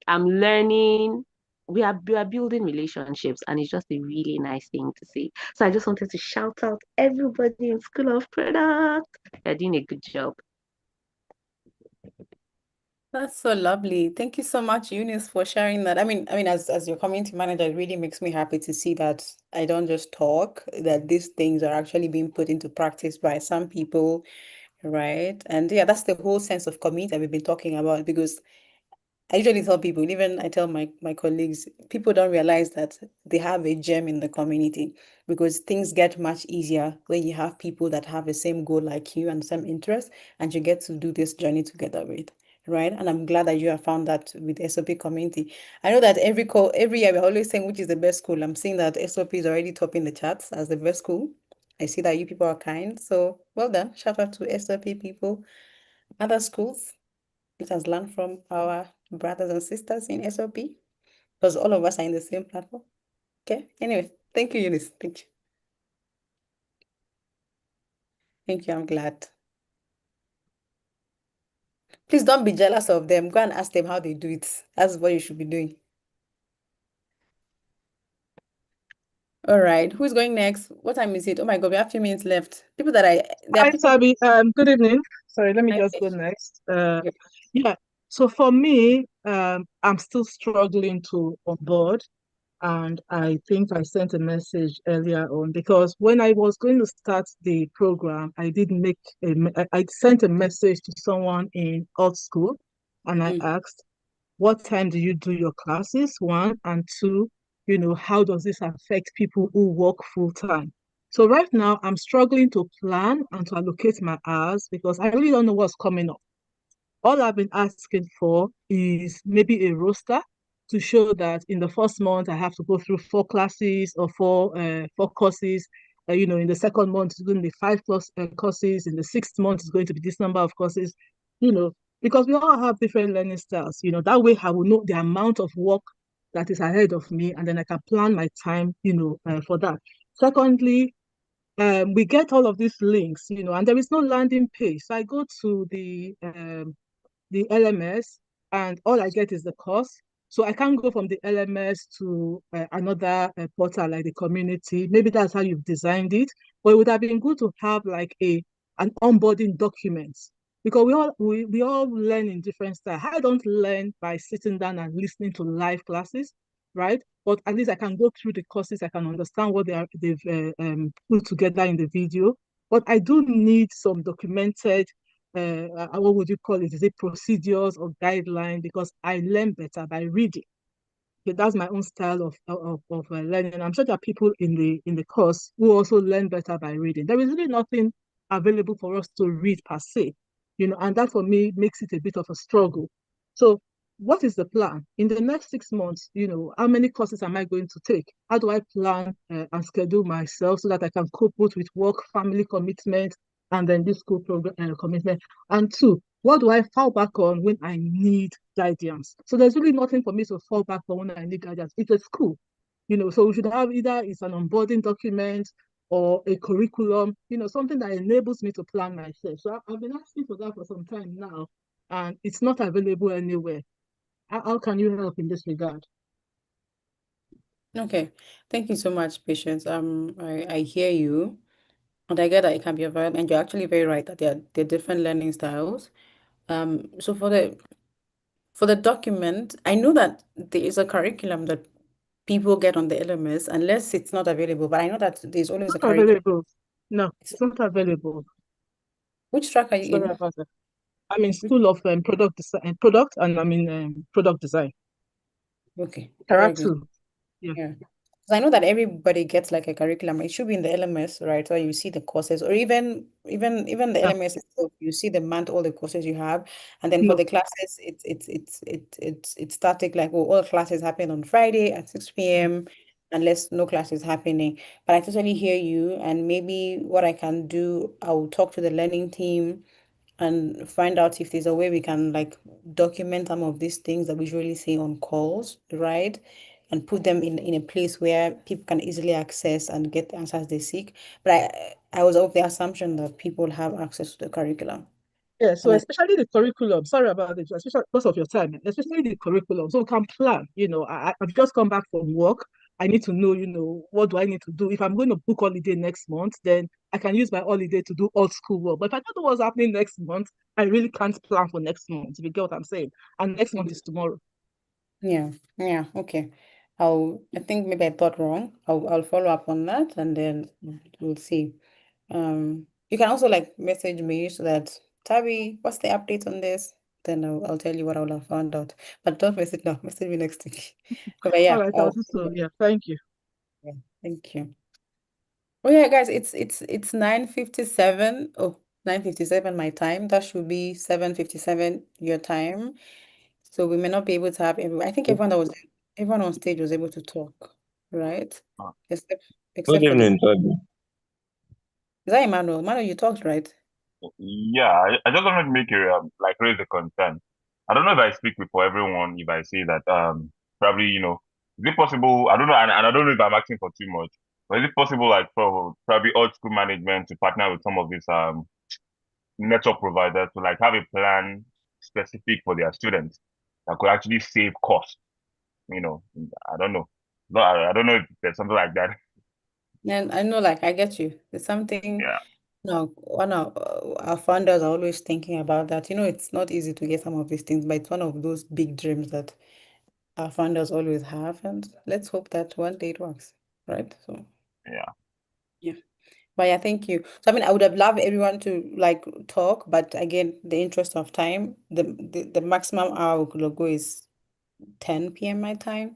I'm learning. We are building relationships, and it's just a really nice thing to see. So I just wanted to shout out everybody in School of Product. They're doing a good job. That's so lovely. Thank you so much, Eunice, for sharing that. I mean, as your community manager, it really makes me happy to see that I don't just talk, that these things are actually being put into practice by some people, right? And yeah, that's the whole sense of community that we've been talking about because I usually tell people, even I tell my colleagues, people don't realize that they have a gem in the community because things get much easier when you have people that have the same goal like you and same interest, and you get to do this journey together with, right? And I'm glad that you have found that with SOP community. I know that every year we're always saying which is the best school. I'm seeing that SOP is already topping the charts as the best school. I see that you people are kind, so well done. Shout out to SOP people, other schools. Let us learn from our brothers and sisters in SOP because all of us are in the same platform. Okay. Anyway, thank you, Eunice. Thank you. Thank you. I'm glad. Please don't be jealous of them. Go and ask them how they do it. That's what you should be doing. All right. Who's going next? What time is it? Oh my God, we have 2 minutes left. There are Hi, people. Sabi. Good evening. Sorry, let me Hi, just go Fish. next. Yeah. Yeah. So for me, I'm still struggling to onboard, and I think I sent a message earlier on because when I was going to start the program, I did make I sent a message to someone in alt school, and I Mm. asked, what time do you do your classes? One, and two, how does this affect people who work full time? So right now, I'm struggling to plan and to allocate my hours because I really don't know what's coming up. All I've been asking for is maybe a roster to show that in the first month I have to go through 4 classes or four courses. In the second month it's going to be 5 courses. In the sixth month it's going to be this number of courses. You know, because we all have different learning styles. That way I will know the amount of work that is ahead of me, and then I can plan my time. For that. Secondly, we get all of these links, and there is no landing page. So I go to the LMS, and all I get is the course. So I can't go from the LMS to another portal like the community. Maybe that's how you've designed it, but it would have been good to have like an onboarding document because we all learn in different styles. I don't learn by sitting down and listening to live classes, right? But at least I can go through the courses, I can understand what they've put together in the video. But I do need some documented, what would you call it? Is it procedures or guidelines? Because I learn better by reading. Okay, that's my own style of learning. I'm sure there are people in the course who also learn better by reading. There is really nothing available for us to read per se, and that for me makes it a bit of a struggle. So, what is the plan in the next 6 months? How many courses am I going to take? How do I plan and schedule myself so that I can cope both with work, family commitment, and then this school program commitment? And two, what do I fall back on when I need guidance? So there's really nothing for me to fall back on when I need guidance. It's a school, so we should have either it's an onboarding document or a curriculum, something that enables me to plan myself. So I've been asking for that for some time now, and it's not available anywhere. How can you help in this regard? Okay. Thank you so much, Patience. I hear you, and I get that it can be overwhelming, and you're actually very right that there are different learning styles. So for the document, I know that there is a curriculum that people get on the LMS unless it's not available, but I know that there's always a Not curriculum. available. No, it's not available. Which track are you Sorry in? about that. I'm in School of Product Design, Product, and I'm in Product Design. Okay, very good. Karatu. Yeah. Yeah. Because I know that everybody gets like a curriculum. It should be in the LMS, right? So you see the courses, or even the No, LMS itself, you see the month, all the courses you have, and then for no. the classes, it's static. Like, oh, all classes happen on Friday at 6 p.m. unless no class is happening. But I totally hear you, and maybe what I can do, I'll talk to the learning team and find out if there's a way we can like document some of these things that we usually see on calls, right? And put them in a place where people can easily access and get the answers they seek. But I was of the assumption that people have access to the curriculum. Yeah, so And I especially the curriculum, sorry about it, especially because of your time, especially the curriculum. So we can plan, I've just come back from work. I need to know, what do I need to do? If I'm going to book holiday next month, then I can use my holiday to do old school work. But if I don't know what's happening next month, I really can't plan for next month, if you get what I'm saying. And next month is tomorrow. yeah, yeah, okay. I think maybe I thought wrong. I'll follow up on that and then we'll see. You can also like message me so that Tabby, what's the update on this? Then I'll tell you what I will have found out. But don't message now. Message me next week. But All yeah, right, I'll do so. Yeah, thank you. yeah, thank you. Oh yeah, guys, it's 9:57. Oh, 9:57 my time. That should be 7:57 your time. So we may not be able to have everyone. I think everyone on stage was able to talk, right? Except Good except for this. evening, Toby. Is that Emmanuel? Emmanuel, you talked, right? Yeah, I just wanted to make a like raise a concern. I don't know if I speak for everyone if I say that probably is it possible? I don't know, and I don't know if I'm asking for too much, but is it possible like for probably old school management to partner with some of these network providers to like have a plan specific for their students that could actually save cost? You know, I don't know. No, I don't know if there's something like that. And I know, like, I get you. It's something, Yeah, one of our founders are always thinking about that. It's not easy to get some of these things, but it's one of those big dreams that our founders always have. And let's hope that one day it works, right? So, yeah, yeah. But yeah, thank you. So, I mean, I would have loved everyone to like talk, but again, the interest of time, the maximum hour we could go is 10 p.m. my time.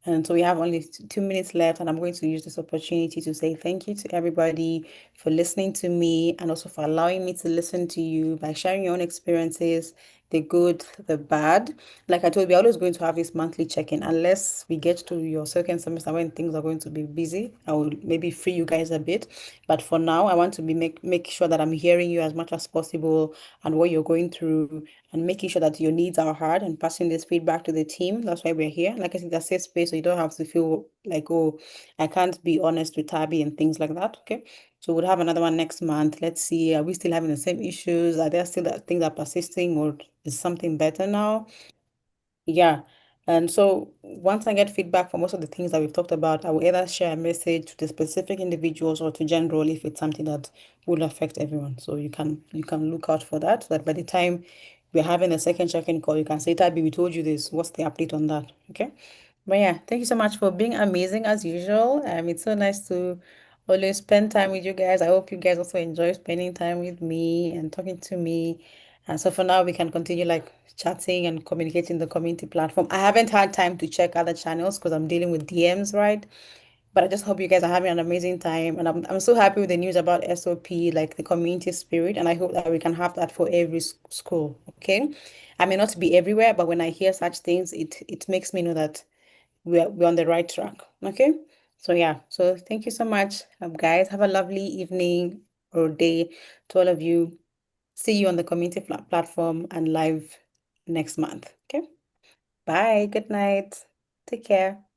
And so we have only 2 minutes left, and I'm going to use this opportunity to say thank you to everybody for listening to me and also for allowing me to listen to you by sharing your own experiences, the good, the bad. Like I told you, we're always going to have this monthly check-in unless we get to your second semester when things are going to be busy. I will maybe free you guys a bit. But for now, I want to make sure that I'm hearing you as much as possible and what you're going through and making sure that your needs are heard and passing this feedback to the team. That's why we're here. Like I said, that's safe space, so you don't have to feel like, oh, I can't be honest with Tabby and things like that. Okay. So we'll have another one next month. Let's see. Are we still having the same issues? Are there still that things are persisting or is something better now? Yeah. And so once I get feedback for most of the things that we've talked about, I will either share a message to the specific individuals or to general if it's something that will affect everyone. So you can look out for that, so that by the time we're having a second check-in call, you can say, Tabi, we told you this. What's the update on that? Okay. But yeah, thank you so much for being amazing as usual. It's so nice to always spend time with you guys. I hope you guys also enjoy spending time with me and talking to me. And so for now, we can continue like chatting and communicating the community platform. I haven't had time to check other channels because I'm dealing with DMs, right? But I just hope you guys are having an amazing time. And I'm so happy with the news about SOP, like the community spirit. And I hope that we can have that for every school. Okay. I may not be everywhere, but when I hear such things, it makes me know that we're on the right track. Okay. So yeah. So thank you so much, guys. Have a lovely evening or day to all of you. See you on the community platform and live next month. Okay. Bye. Good night. Take care.